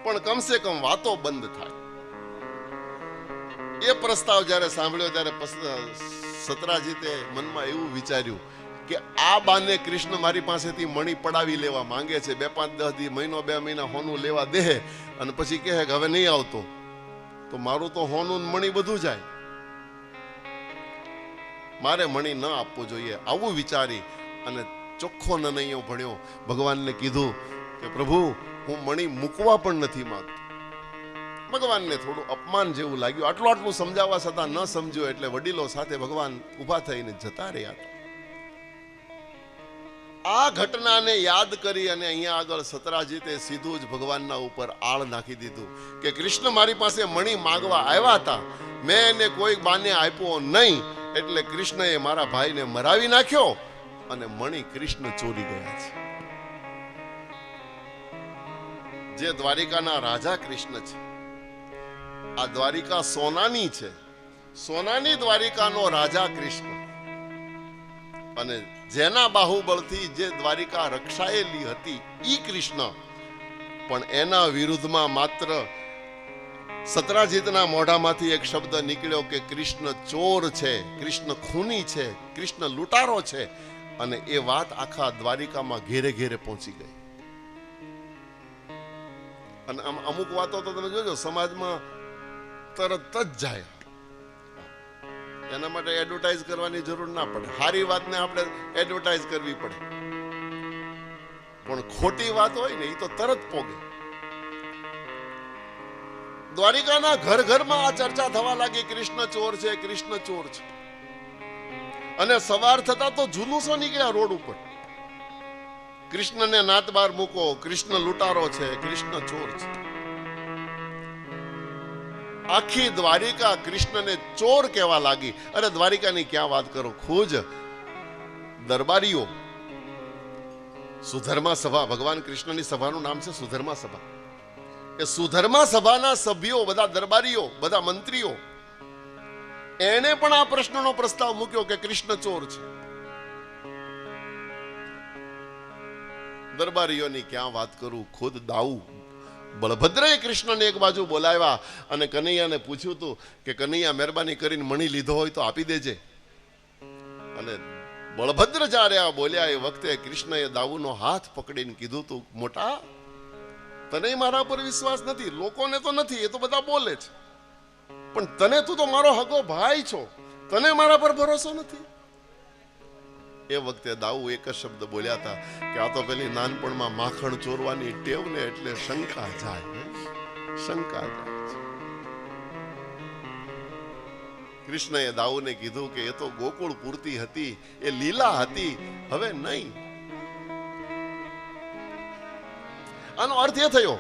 પણ કમસે કમ વાતો બંધ થાય. એ પ્રસ્તાવ જ્યારે સાંભળ્યો ત્યારે સતરાજીતે મનમાં એવું વિચાર્યું કે આ બાને કૃષ્ણ મારી પાસેથી મણી પડાવી લેવા માંગે છે. 2-5-10 દી, મહિનો 2 મહિના હોનું લેવા દે અને પછી કહે કે હવે નહીં આવતો, તો મારું તો હોનું મણી બધું જાય. મારે મણી ન આપવું જોઈએ. આવું વિચારી અને ચોખ્ખો નિર્ણય ભણ્યો. ભગવાનને કીધું કે પ્રભુ, હું મણી મૂકવા પણ નથી માંગતો. ભગવાનને થોડું અપમાન જેવું લાગ્યું. આટલું સમજાવવા છતાં ન સમજ્યો એટલે વડીલો સાથે ભગવાન ઊભા થઈને જતા રહ્યા હતા. આ ઘટનાને યાદ કરી અને અહીંયા આગળ સતરાજીતે સીધું જ ભગવાનના ઉપર આળ નાખી દીધું કે કૃષ્ણ મારી પાસે મણી માંગવા આવ્યા હતા, મેં એને કોઈ બાને આપ્યો નહીં, એટલે કૃષ્ણએ મારા ભાઈને મરાવી નાખ્યો અને મણી કૃષ્ણ ચોરી ગયા છે. જે દ્વારિકાના રાજા કૃષ્ણ છે, આ દ્વારિકા સોનાની છે, સોનાની દ્વારિકાનો રાજા કૃષ્ણ, અને જેના બાહુબળથી જે દ્વારિકા રક્ષાયેલી હતી ઈ કૃષ્ણ, પણ એના વિરુદ્ધમાં માત્ર સતરાજીતના મોઢામાંથી એક શબ્દ નીકળ્યો કે કૃષ્ણ ચોર છે, કૃષ્ણ ખૂની છે, કૃષ્ણ લૂંટારો છે, અને એ વાત આખા દ્વારિકામાં ઘેરે ઘેરે પહોંચી ગઈ. અને અમુક વાતો તો તમે જોજો સમાજમાં તરત જ જાય. એના માટે એડવર્ટાઇઝ કરવાની જરૂર ના પડે. સારી વાતને આપણે એડવર્ટાઇઝ કરવી પડે, પણ ખોટી વાત હોય ને એ તો તરત પોગે. દ્વારિકાના ઘર ઘરમાં આ ચર્ચા થવા લાગી, કૃષ્ણ ચોર છે, કૃષ્ણ ચોર છે. અને સવાર થતા તો જુલુસો નીકળ્યા રોડ ઉપર, કૃષ્ણને નાત બાર મૂકો, કૃષ્ણ લૂંટારો છે, કૃષ્ણ ચોર છે. આખી દ્વારિકા કૃષ્ણને ચોર કહેવા લાગી. અરે દ્વારિકાની ક્યાં વાત કરો, ખુજ દરબારીઓ, સુધર્મા સભા, ભગવાન કૃષ્ણની સભાનું નામ છે સુધર્મા સભા. એ સુધર્મા સભાના સભ્યો, બધા દરબારીઓ, બધા મંત્રીઓ, એને પણ આ પ્રશ્નનો પ્રસ્તાવ મૂક્યો કે કૃષ્ણ ચોર છે. દરબારીઓની ક્યાં વાત કરું, ખુદ દાઉ બળભદ્રએ કૃષ્ણને એક બાજુ બોલાવ્યા અને કનૈયાને પૂછ્યું હતું કે કનૈયા, મહેરબાની કરીને મણી લીધો હોય તો આપી દેજે. અને બળભદ્ર જ્યારે આ બોલ્યા એ વખતે કૃષ્ણએ દાઉનો હાથ પકડીને કીધું તું, મોટા, તને મારા પર વિશ્વાસ નથી, લોકોને તો નથી, એ તો બધા બોલે છે, પણ તને, તું તો મારો હગો ભાઈ છો, તને મારા પર ભરોસો નથી. એ વખતે દાઉ એક જ શબ્દ બોલ્યા હતા કે આ તો પેલી નાનપણમાં માખણ ચોરવાની ટેવ ને એટલે શંકા જાય, શંકા જાય. કૃષ્ણએ દાઉને કીધું કે એ તો ગોકુળ પૂરતી હતી, એ લીલા હતી, હવે નહીં. આનો અર્થ એ થયો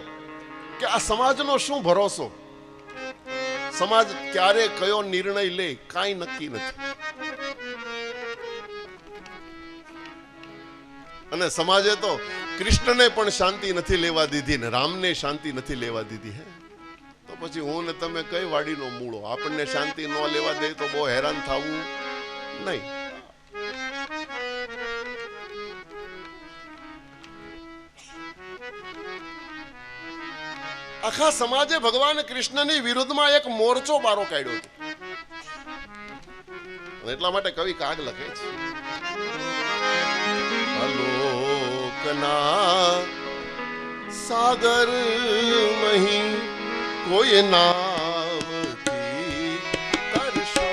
કે આ સમાજનો શું ભરોસો, સમાજ ક્યારે કયો નિર્ણય લે કાંઈ નક્કી નથી. અને સમાજે તો કૃષ્ણને પણ શાંતિ નથી લેવા દીધી ને રામને શાંતિ નથી લેવા દીધી. હે તો પછી હું ને તમે કઈ વાડીનો મૂળો? આપણને શાંતિ ન લેવા દે તો બહુ હેરાન થવું નહીં. આખા સમાજે ભગવાન કૃષ્ણની વિરુદ્ધમાં એક મોરચો બારો કાઢ્યો હતો. એટલા માટે કવિ કાગ લખે છે, અલોકના સાગર મહી કોઈ નાવથી તરશો,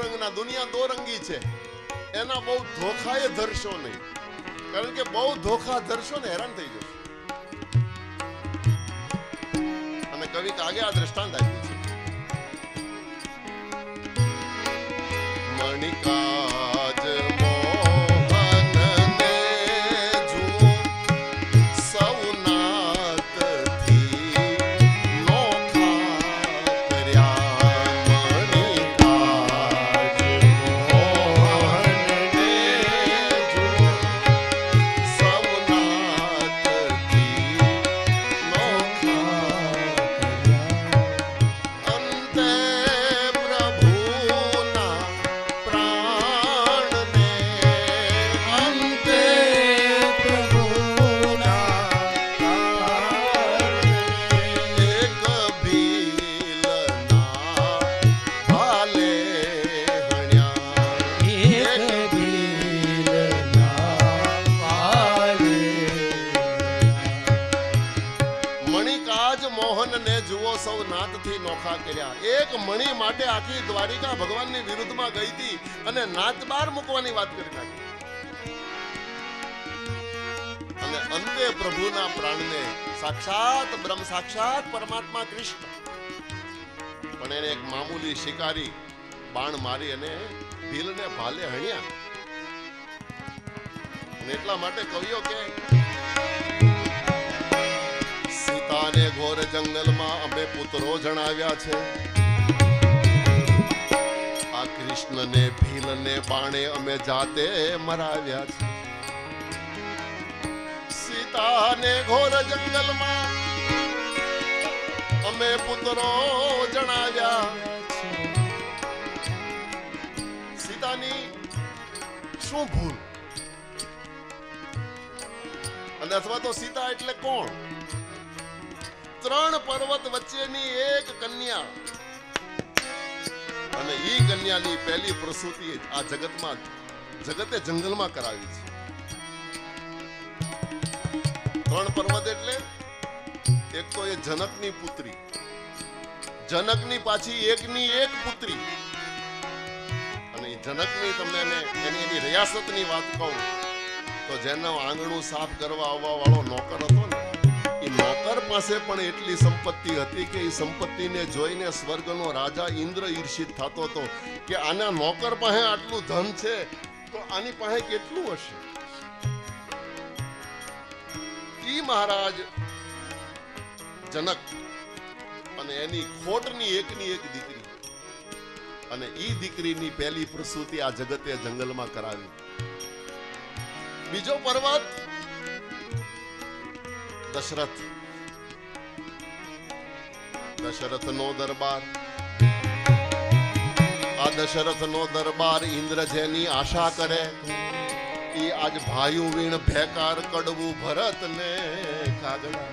રંગના, દુનિયા દો રંગી છે, એના બહુ ધોખાએ ધરશો નહીં, કારણ કે બહુ ધોખા ધરશો ને હેરાન થઈ જશો. અને કવિ આગે આ દ્રષ્ટાંત આપ્યું છે. મણિકાજ મોહનને જુઓ સૌ નાથથી નોખા કર્યા. મણિકાજ મોહનને જુઓ સૌ નાથથી નોખા કર્યા. અંતે પ્રભુના પ્રાણને, અંતે પ્રભુના પ્રાણને એક ભીલના ભાલે હણ્યા. એક ભીલના ભાલે. મણિકાજ મોહનને જુઓ સૌ નાથથી નોખા કર્યા. એક મણી માટે આખી દ્વારિકા ભગવાનની વિરુદ્ધમાં ગઈ હતી અને નાથ બાર મૂકવાની વાત કરી નાખી. અને અંતે પ્રભુના પ્રાણને સાક્ષાત બ્રહ્મ, સાક્ષાત પરમાત્મા કૃષ્ણ, પણ એને એક મામૂલી શિકારી બાણ મારી અને ભીલને ભાલે હણ્યા. અને એટલા માટે કવિઓ કે સીતાને ઘોર જંગલમાં અમે પુત્રો જણાવ્યા છે, આ કૃષ્ણને ભીલને બાણે અમે જાતે મરાવ્યા છે. સીતાને ઘોર જંગલમાં અમે પુત્રો જણાવ્યા. સીતાની શું ભૂલ? અને અથવા તો સીતા એટલે કોણ? 3 પર્વત વચ્ચેની એક કન્યા, અને ઈ કન્યાની પહેલી પ્રસૂતિ આ જગતમાં, જગતે જંગલમાં કરાવી છે. 3 પર્વત એટલે એક તો એ જનકની પુત્રી, જનકની પાછી એકની એક પુત્રી, અને જનકની તમને એની રિયાસતની વાત કહું તો જેનો આંગણું સાફ કરવા આવવા વાળો નોકર હતો ને, એ નોકર પાસે પણ એટલી સંપત્તિ હતી કે એ સંપત્તિને જોઈને સ્વર્ગનો રાજા ઇન્દ્ર ઈર્ષિત થતો હતો કે આના નોકર પાસે આટલું ધન છે તો આની પાસે કેટલું હશે. ઈ મહારાજ જનક અને એની ખોટની એકની એક દીકરી, અને ઈ દીકરીની પહેલી પ્રસૂતિ આ જગતે જંગલમાં કરાવી. બીજો પર્વત દશરથ, દશરથનો દરબાર. આ દશરથનો દરબાર ઇન્દ્ર જેની આશા કરે, ઈ આજ ભાયું વીણ ભેકાર કડવું ભરત ને કાગડા.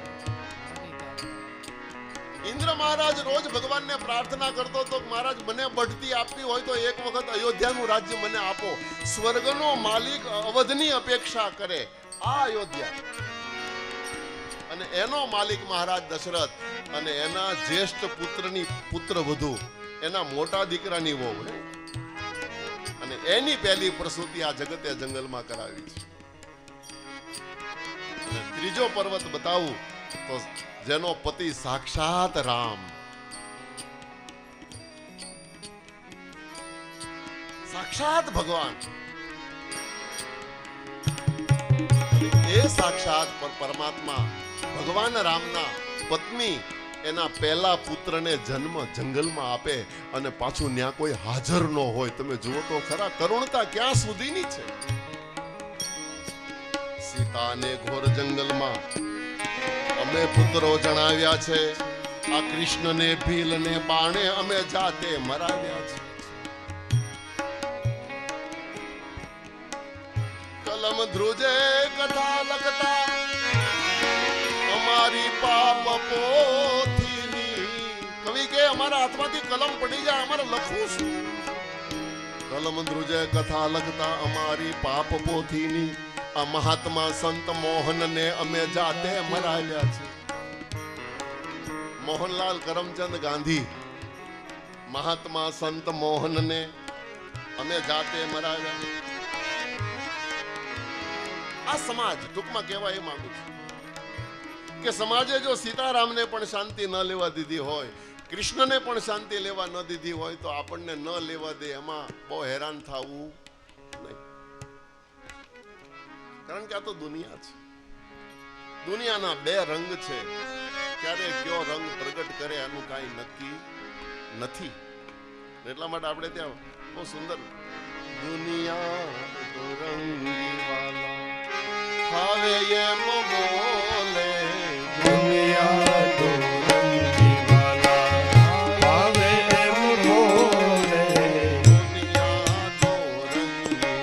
ઇન્દ્ર મહારાજ રોજ ભગવાનને પ્રાર્થના કરતો હતો કે મહારાજ મને બઢતી આપવી હોય તો એક વખત અયોધ્યાનું રાજ્ય મને આપો. સ્વર્ગનો માલિક અવધની અપેક્ષા કરે આ અયોધ્યા, અને એનો માલિક મહારાજ દશરથ અને એના જ્યેષ્ઠ પુત્રની પુત્રવધુ, એના મોટા દીકરાની વહુ, અને એની પહેલી પ્રસૂતિ આ જગતે જંગલમાં કરાવી છે. અને ત્રીજો પર્વત બતાવું તો જેનો પતિ સાક્ષાત રામ, સાક્ષાત ભગવાન, એ સાક્ષાત પરમાત્મા ભગવાન રામના પત્ની એના પહેલા પુત્રને જન્મ જંગલમાં આપે, અને પાછું ત્યાં કોઈ હાજર ન હોય. તમે જુઓ તો ખરા કરુણતા ક્યાં સુધીની છે. સીતાને ઘોર જંગલમાં અમે પુત્રો જણાવ્યા છે, આ કૃષ્ણને ભીલને બાણે અમે જાતે મરાવ્યા છે. કલમ ધ્રુજે કથા લખતા અમારી પાપ પોથીની. કવિ કે અમારા હાથમાંથી કલમ પડી જાય, અમારે લખવું શું? કલમ ધ્રુજે કથા લખતા અમારી પાપ પોથીની, આ મહાત્મા સંત મોહનને અમે જાતે મરાવ્યા છે. મોહનલાલ કરમચંદ ગાંધી મહાત્મા સંત મોહનને અમે જાતે મરાવ્યા. આ સમાજ ટૂંકમાં કહેવા એ માંગુ છું કે સમાજે જો સીતારામને પણ શાંતિ ન લેવા દીધી હોય, કૃષ્ણને પણ શાંતિ લેવા ન દીધી હોય, તો આપણને ન લેવા દે એમાં બહુ હેરાન થવું નહીં. કારણ કે આ તો દુનિયા છે. દુનિયાના બે રંગ છે. ક્યારે કયો રંગ પ્રગટ કરે એનું કાંઈ નક્કી નથી. એટલા માટે આપણે ત્યાં બહુ સુંદર દુનિયા રંગી વાલા હવે એમ બોલે દુનિયા તો રંગી વાલા હવે એમ બોલે દુનિયા તો રંગી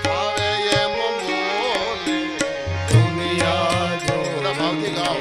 હવે એમ બોલે દુનિયા તો ભાવથી ગાઓ.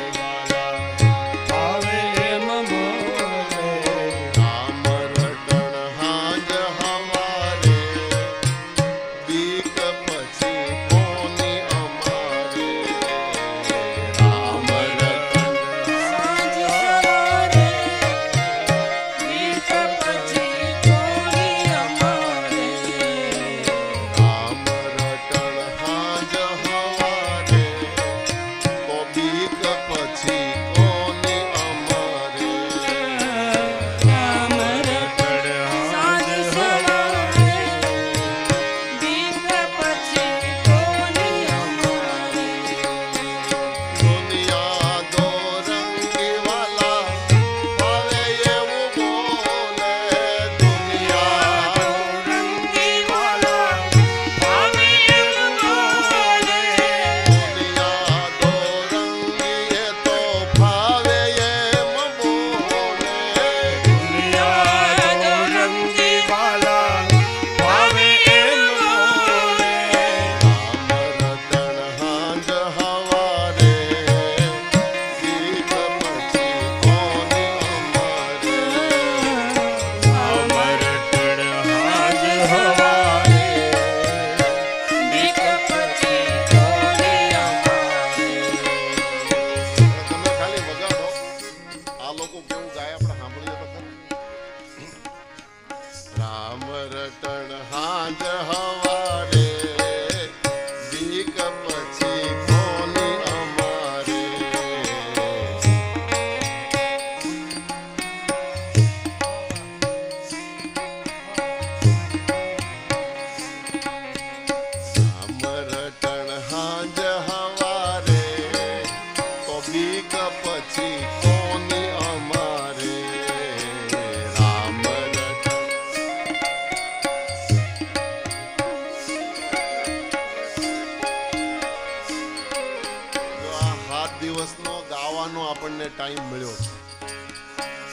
આપણને ટાઈમ મળ્યો છે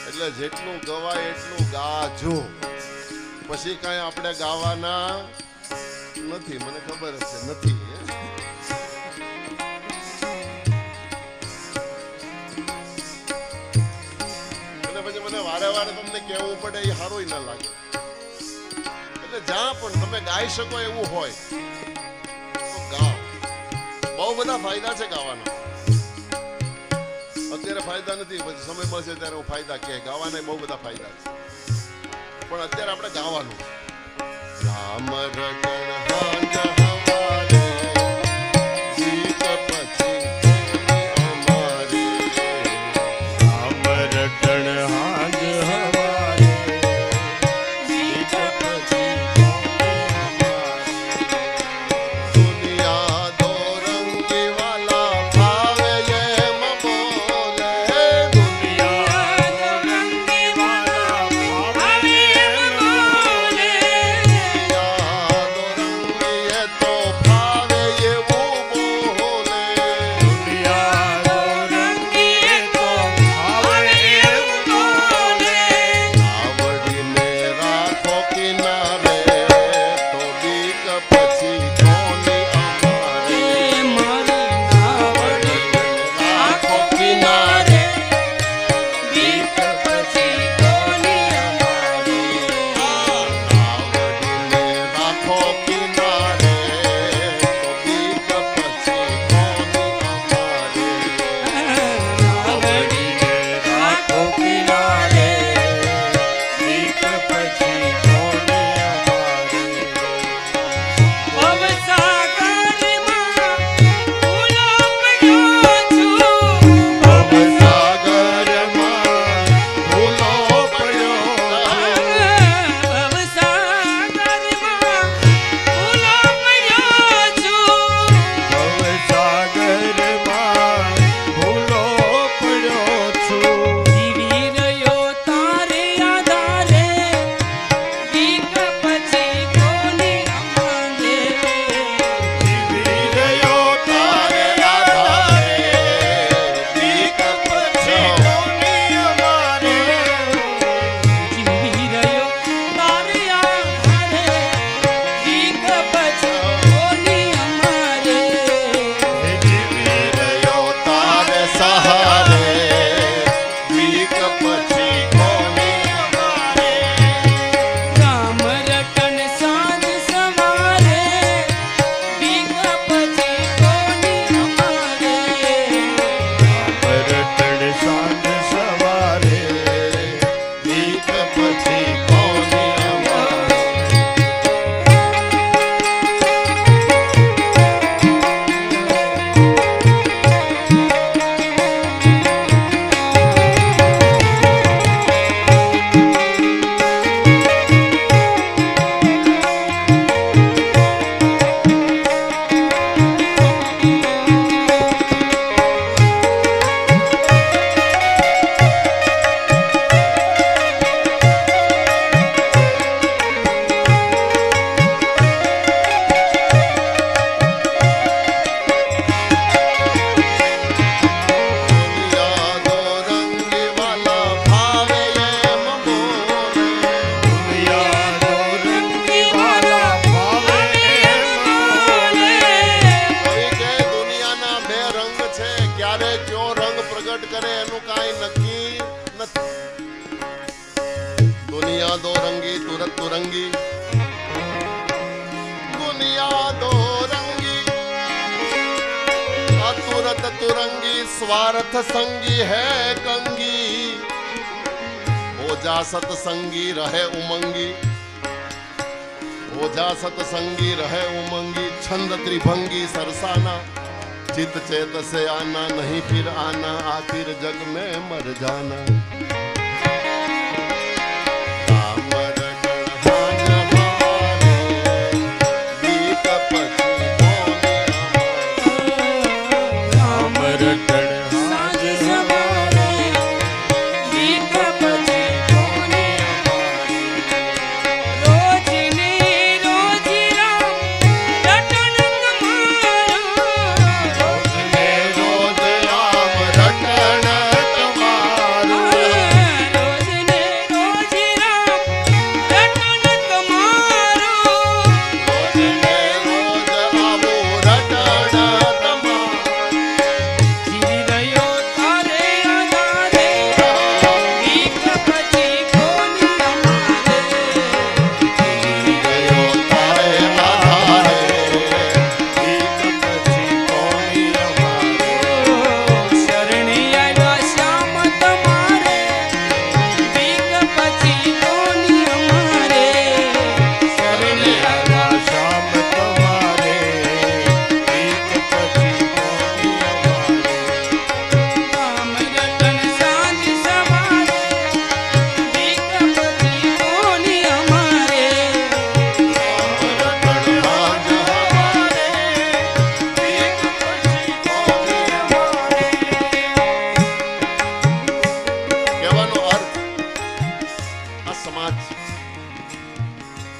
એટલે જેટલું ગવાય એટલું ગાજો. પછી કઈ આપણે ગાવાના નથી, મને ખબર છે નથી. એટલે પછી મને વારે વારે તમને કહેવું પડે એ સારું ના લાગે. એટલે જ્યાં પણ તમે ગાઈ શકો એવું હોય તો ગાઓ. બહુ બધા ફાયદા છે ગાવાના. અત્યારે ફાયદા નથી, પછી સમય મળશે ત્યારે હું ફાયદા કે ગાવાના બહુ બધા ફાયદા છે, પણ અત્યારે આપણે ગાવાનું. રામ રટણ હાંજ હવારે ગીત પછી અમારે રામ રટણ હાંજ હવારે ગીત પછી દુનિયા દો રંગી વાલા ભાવે એમ બોલે દુનિયા દો રંગી વાલા ભાવે એમ બોલે દુનિયા દો चतुरंगी स्वार्थ संगी है कंगी ओजा सतसंगी रहे उमंगी ओझा सतसंगी रहे उमंगी छंद त्रिभंगी सरसाना चित चेत से आना नहीं फिर आना आखिर जग में मर जाना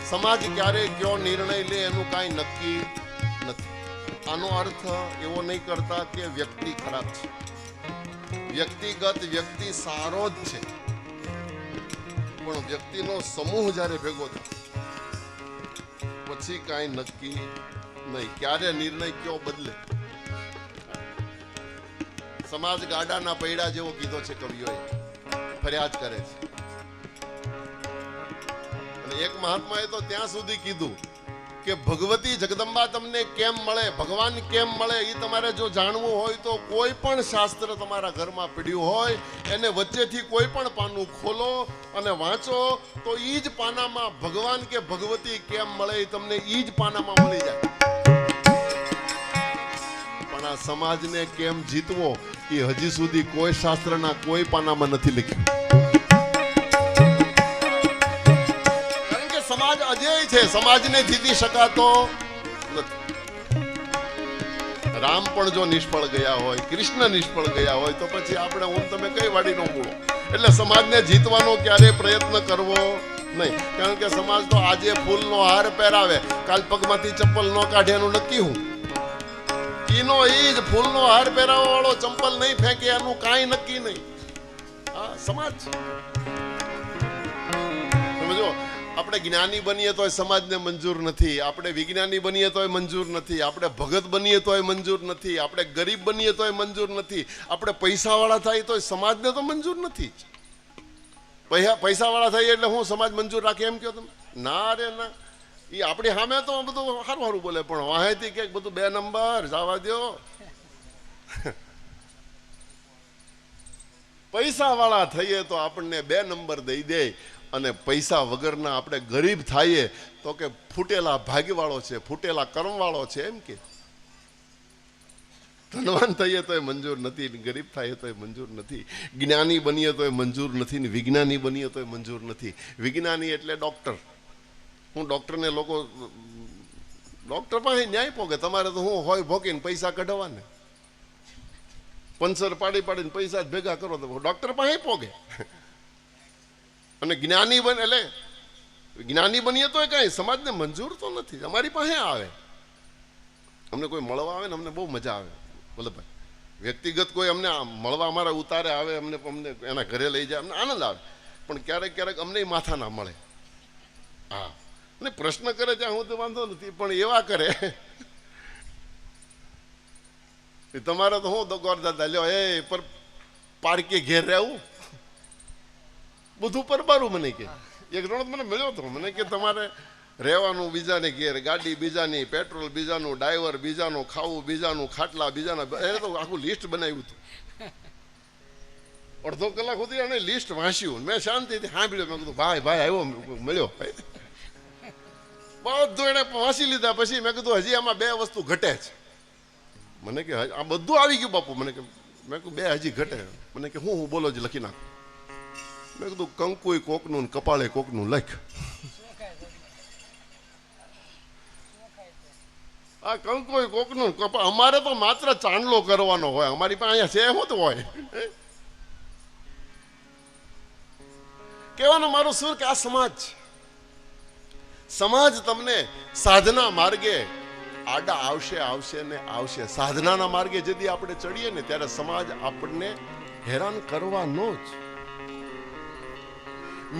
સમાજ ક્યારે કયો નિર્ણય લે એનું કાંઈ નક્કી નથી. આનો અર્થ એવો નહીં કરતા કે વ્યક્તિ ખરાબ છે. વ્યક્તિગત વ્યક્તિ સારો જ છે, પણ વ્યક્તિનો સમૂહ જ્યારે ભેગો થાય પછી કાંઈ નક્કી નહીં, ક્યારે નિર્ણય કયો બદલે. સમાજ ગાડાના પૈડા જેવો કીધો છે કવિઓએ, ફરિયાદ કરે છે. એક મહાત્માએ તો ત્યાં સુધી કીધું કે ભગવતી જગદંબા તમને કેમ મળે, ભગવાન કેમ મળે, એ તમારે જો જાણવું હોય તો કોઈ પણ શાસ્ત્ર તમારા ઘરમાં પડ્યું હોય એને વચ્ચેથી કોઈ પણ પાનું ખોલો અને વાંચો તો ઈ જ પાનામાં ભગવાન કે ભગવતી કેમ મળે એ તમને ઈ જ પાનામાં મળી જાય. પણ આ સમાજને કેમ જીતવો એ હજી સુધી કોઈ શાસ્ત્રના કોઈ પાનામાં નથી લખ્યું. સમાજ અજેય છે, સમાજને જીતી શકાતો નથી. રામ પણ જો નિષ્ફળ ગયા હોય, કૃષ્ણ નિષ્ફળ ગયા હોય તો પછી આપણે હું તમે કઈ વાડીનો મૂળો. એટલે સમાજને જીતવાનો ક્યારે પ્રયત્ન કરવો નહીં, કારણ કે સમાજ તો આજે ફૂલનો હાર પહેરાવે, કાલ પગમાંથી ચપ્પલ ન કાઢે એનું નક્કી હું. ઈનો ઈ જ ફૂલનો હાર પહેરાવવા વાળો ચંપલ નહીં ફેંકે એનું કાંઈ નક્કી નહીં. હા, સમાજ. સમજો, આપણે જ્ઞાની બનીએ તોય સમાજને મંજૂર નથી, આપણે વિજ્ઞાની બનીએ તોય મંજૂર નથી, આપણે ભગત બનીએ તોય મંજૂર નથી, આપણે ગરીબ બનીએ તોય મંજૂર નથી, આપણે પૈસાવાળા થાય તોય સમાજને તો મંજૂર નથી. પૈસાવાળા થાય એટલે હું સમાજ મંજૂર રાખે એમ કહો તમે? ના રે ના, એ આપણી સામે તો બધું સારું સારું બોલે, પણ વાહેથી કે બધું 2 નંબર જવા દો. પૈસાવાળા થઈએ તો આપણને 2 નંબર દઈ દે, અને પૈસા વગરના આપણે ગરીબ થાઈએ તો કે ફૂટેલા ભાગ્યવાળો છે, ફૂટેલા કર્મવાળો છે એમ કે. ધનવાન થઈએ તો એ મંજૂર નથી, ગરીબ થાય તો એ મંજૂર નથી, જ્ઞાની બનીએ તો એ મંજૂર નથી, ને વિજ્ઞાની બનીએ તો એ મંજૂર નથી. વિજ્ઞાની એટલે ડોક્ટર. હું ડોક્ટરને લોકો ડોક્ટર પાસે ન્યાય પોગે, તમારે તો હું હોય ભોગીને પૈસા કઢાવવાને, પંચર પાડી પાડીને પૈસા જ ભેગા કરો તો ડોક્ટર પાસે પોગે. અને જ્ઞાની બને એટલે જ્ઞાની બનીએ તો કઈ સમાજને મંજૂર તો નથી. અમારી પાસે આવે, અમને કોઈ મળવા આવે ને અમને બહુ મજા આવે. વલ્લભભાઈ વ્યક્તિગત કોઈ અમને મળવા અમારા ઉતારે આવે, અમને એના ઘરે લઈ જાય, અમને આનંદ આવે. પણ ક્યારેક ક્યારેક અમને માથા ના મળે. હા, અને પ્રશ્ન કરે ત્યાં હું તો વાંધો નથી, પણ એવા કરે તમારે તો હું ગોર દાદા લ્યો એ પર પાડકે ઘેર રહેવું બધું પરબારું. મને કે એક જણો મને મળ્યો હતો, મને કે તમારે રહેવાનું બીજાને ઘેર, ગાડી બીજાની, પેટ્રોલ બીજાનું, ડ્રાઈવર બીજાનું, ખાવું બીજાનું, ખાટલા બીજાના. એને તો આખું લિસ્ટ બનાવ્યું હતું. અડધો કલાક સુધી એને લિસ્ટ વાંચ્યું. મેં શાંતિથી સાંભળ્યું. મેં કીધું ભાઈ આવ્યો મળ્યો. બધું એને વાંચી લીધા. પછી મેં કીધું હજી આમાં 2 વસ્તુ ઘટે છે. મને કે આ બધું આવી ગયું બાપુ. મેં કીધું 2 હજી ઘટે. મને કે હું બોલો જ લખી નાખ. મેં કીધું કંકુય કોકનું ને કપાળે કોકનું લખ. આ કંકુય કોકનું કપાળ. અમારે તો માત્ર ચાંદલો કરવાનો હોય. અમારી પાસે અહીંયા છે શું તો હોય. કહેવાનું મારું સુર કે આ સમાજ તમને સાધના માર્ગે આડા આવશે ને આવશે. સાધનાના માર્ગે જેથી આપણે ચડીએ ને ત્યારે સમાજ આપણને હેરાન કરવાનો જ.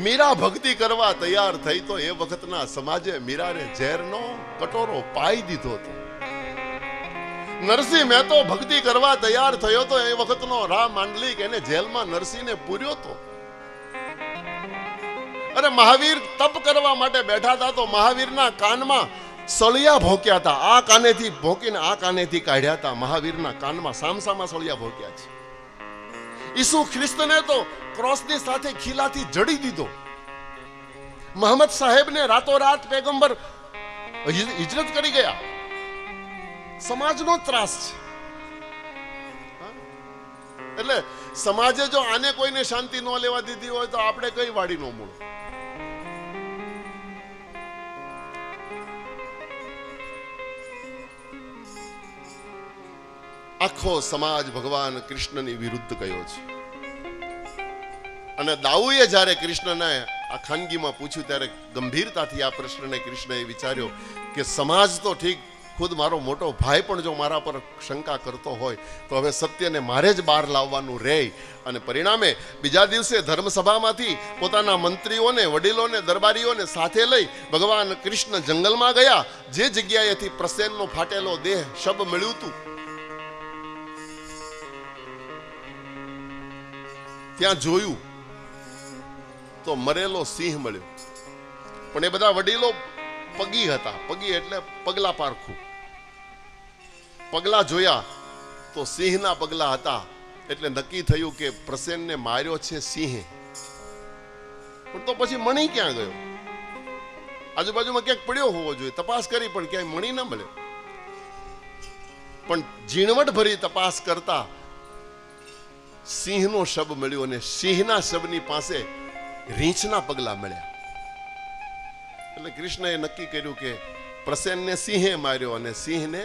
મીરા ભક્તિ કરવા તૈયાર થઈ તો એ વખતના સમાજે મીરાને ઝેરનો કટોરો પાઈ દીધો હતો. નરસિંહ મહેતો ભક્તિ કરવા તૈયાર થયો તો એ વખતનો રામ માંડલિક એને જેલમાં નરસિંહને પૂર્યો હતો. અરે મહાવીર તપ કરવા માટે બેઠા હતા તો મહાવીરના કાનમાં સળિયા ભોંક્યા હતા. આ કાનેથી ભોંકીને આ કાનેથી કાઢ્યા હતા. મહાવીરના કાનમાં સામસામા સળિયા ભોંક્યા છે. ઈસુ ખ્રિસ્તને તો ક્રોસની સાથે ખીલાથી જડી દીધો. મોહમ્મદ સાહેબને રાતોરાત પેગંબર હિજરત કરી ગયા. સમાજનો ત્રાસ છે. એટલે સમાજે જો આને કોઈને શાંતિ ન લેવા દીધી હોય તો આપણે કઈ વાડી નો મૂળ. આખો સમાજ ભગવાન કૃષ્ણની વિરુદ્ધ ગયો છે. અને દાઉએ જ્યારે કૃષ્ણને આ ખાનગીમાં પૂછ્યું ત્યારે ગંભીરતાથી આ પ્રશ્નને કૃષ્ણએ વિચાર્યો કે સમાજ તો ઠીક, ખુદ મારો મોટો ભાઈ પણ જો મારા પર શંકા કરતો હોય તો હવે સત્યને મારે જ બહાર લાવવાનું રહે. અને પરિણામે બીજા દિવસે ધર્મસભામાંથી પોતાના મંત્રીઓને, વડીલોને, દરબારીઓને સાથે લઈ ભગવાન કૃષ્ણ જંગલમાં ગયા. જે જગ્યાએથી પ્રસેનનો ફાટેલો દેહ શબ મળ્યું હતું ત્યાં જોયું તો મરેલો સિંહ મળ્યો. પણ એ બધા વડીલો પગી હતા. પગી એટલે પગલા પારખું. પગલા જોયા તો સિંહના પગલા હતા. એટલે નક્કી થયું કે પ્રસેનને માર્યો છે સિંહે. પણ તો પછી મણી ક્યાં ગયો? આજુબાજુમાં ક્યાંક પડ્યો હોવો જોઈએ. તપાસ કરી પણ ક્યાંય મણી ન મળ્યો. પણ ઝીણવટ ભરી તપાસ કરતા સિંહનો શબ મળ્યો અને સિંહના શબની પાસે રીંછના પગલા મળ્યા. એટલે કૃષ્ણએ નક્કી કર્યું કે પ્રસેનને સિંહે માર્યો અને સિંહને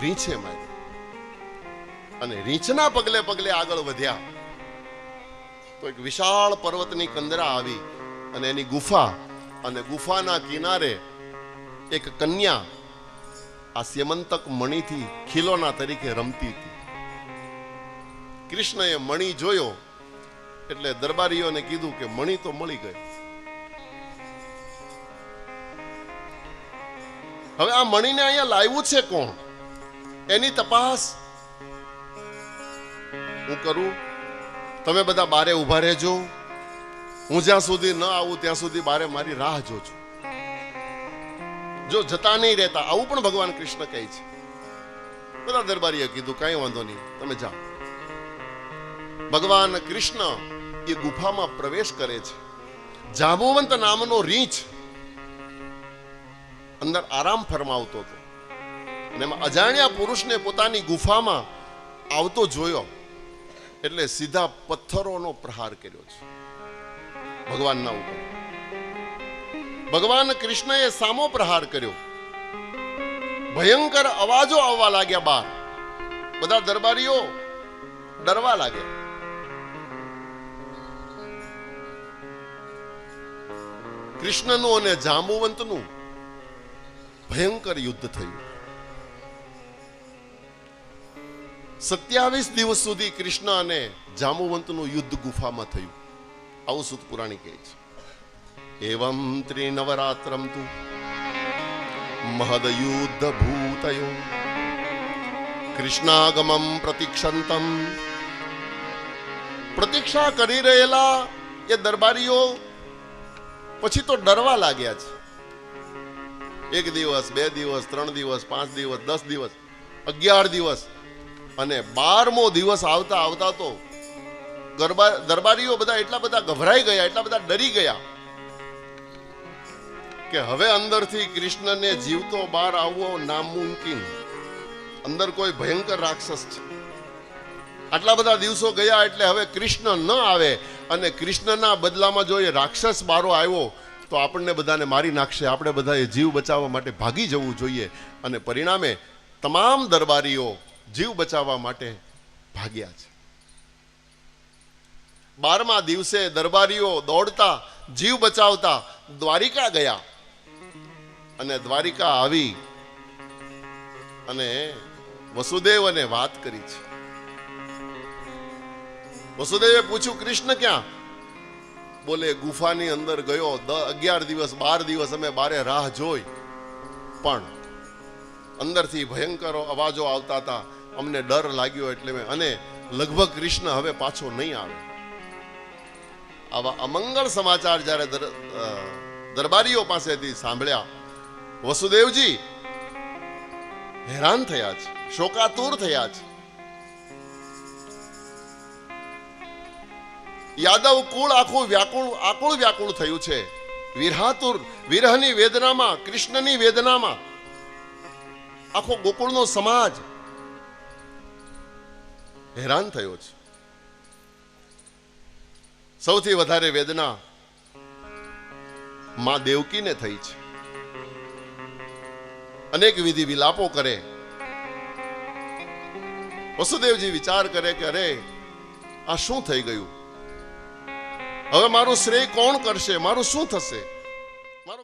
રીંછે માર્યો. અને રીંછના પગલે પગલે આગળ વધ્યા તો એક વિશાળ પર્વતની કંદરા આવી અને એની ગુફા, અને ગુફાના કિનારે એક કન્યા આ સ્યમંતક મણીથી ખીલોના તરીકે રમતી હતી. કૃષ્ણએ મણી જોયો એટલે દરબારીઓને કીધું કે મણી તો મળી ગઈ. હવે આ મણીને અહીંયા લાવ્યું છે કોણ, એની તપાસ હું કરું. તમે બધા બારે ઉભા રહેજો. હું જ્યાં સુધી ન આવું ત્યાં સુધી બારે મારી રાહ જોજો. જો જતા નહીં રહેતા. આવું પણ ભગવાન કૃષ્ણ કહે છે. બધા દરબારીએ કીધું કઈ વાંધો નહીં, તમે જાઓ. ભગવાન કૃષ્ણ એ ગુફામાં પ્રવેશ કરે છે. જાંબુવંત નામનો રીંછ અંદર આરામ ફરમાવતો હતો. અને એમાં અજાણ્યા પુરુષને પોતાની ગુફામાં આવતો જોયો એટલે સીધા પથ્થરોનો પ્રહાર કર્યો છે ભગવાનના ઉપર. ભગવાન કૃષ્ણએ સામો પ્રહાર કર્યો. ભયંકર અવાજો આવવા લાગ્યા બહાર. બધા દરબારીઓ ડરવા લાગ્યા. કૃષ્ણનું અને જાંબુવંતનું ભયંકર યુદ્ધ થયું. 27 દિવસ સુધી કૃષ્ણ અને જાંબુવંતનું યુદ્ધ ગુફામાં થયું. આવું સૂત પુરાણી કહે છે. એવમ ત્રિનવરાત્રમ તુ મહદ યુદ્ધ ભૂતયો કૃષ્ણાગમમ પ્રતીક્ષંતમ. પ્રતીક્ષા કરી રહેલા એ દરબારીઓ પછી તો ડરવા લાગ્યા છે. 1 દિવસ, 2 દિવસ, 3 દિવસ, 5 દિવસ, 10 દિવસ, 11 દિવસ અને 12મો દિવસ આવતા આવતા તો દરબારીઓ બધા એટલા બધા ગભરાઈ ગયા, એટલા બધા ડરી ગયા કે હવે અંદરથી કૃષ્ણને જીવતો બહાર આવવો નામુમકિન. અંદર કોઈ ભયંકર રાક્ષસ છે. આટલા બધા દિવસો ગયા એટલે હવે કૃષ્ણ ન આવે અને કૃષ્ણના બદલામાં જો એ રાક્ષસ બારો આવ્યો તો આપણને બધાને મારી નાખશે. આપણે બધાએ જીવ બચાવવા માટે ભાગી જવું જોઈએ. અને પરિણામે તમામ દરબારીઓ જીવ બચાવવા માટે ભાગ્યા છે. 12મા દિવસે દરબારીઓ દોડતા જીવ બચાવતા દ્વારિકા ગયા અને દ્વારિકા આવી અને વસુદેવને વાત કરી છે. વસુદેવે પૂછ્યું, કૃષ્ણ ક્યાં? બોલે, ગુફાની અંદર ગયો. 11 દિવસ 12 દિવસ અમે બારે રાહ જોઈ, પણ અંદરથી ભયંકર અવાજો આવતા હતા. અમને ડર લાગ્યો એટલે અને લગભગ કૃષ્ણ હવે પાછો નહીં આવે. આવા અમંગળ સમાચાર જ્યારે દરબારીઓ પાસેથી સાંભળ્યા, વસુદેવજી હેરાન થયા છે, શોકાતુર થયા છે. યાદવ કુળ આખું આકુળ વ્યાકુળ થયું છે. વિરહાતુર, વિરહની વેદનામાં, કૃષ્ણની વેદનામાં આખો ગોકુળનો સમાજ હેરાન થયો છે. સૌથી વધારે વેદના માં દેવકીને થઈ છે. અનેક વિધિ વિલાપો કરે. વસુદેવજી વિચાર કરે કે અરે આ શું થઈ ગયું? હવે મારું શ્રેય કોણ કરશે? મારું શું થશે?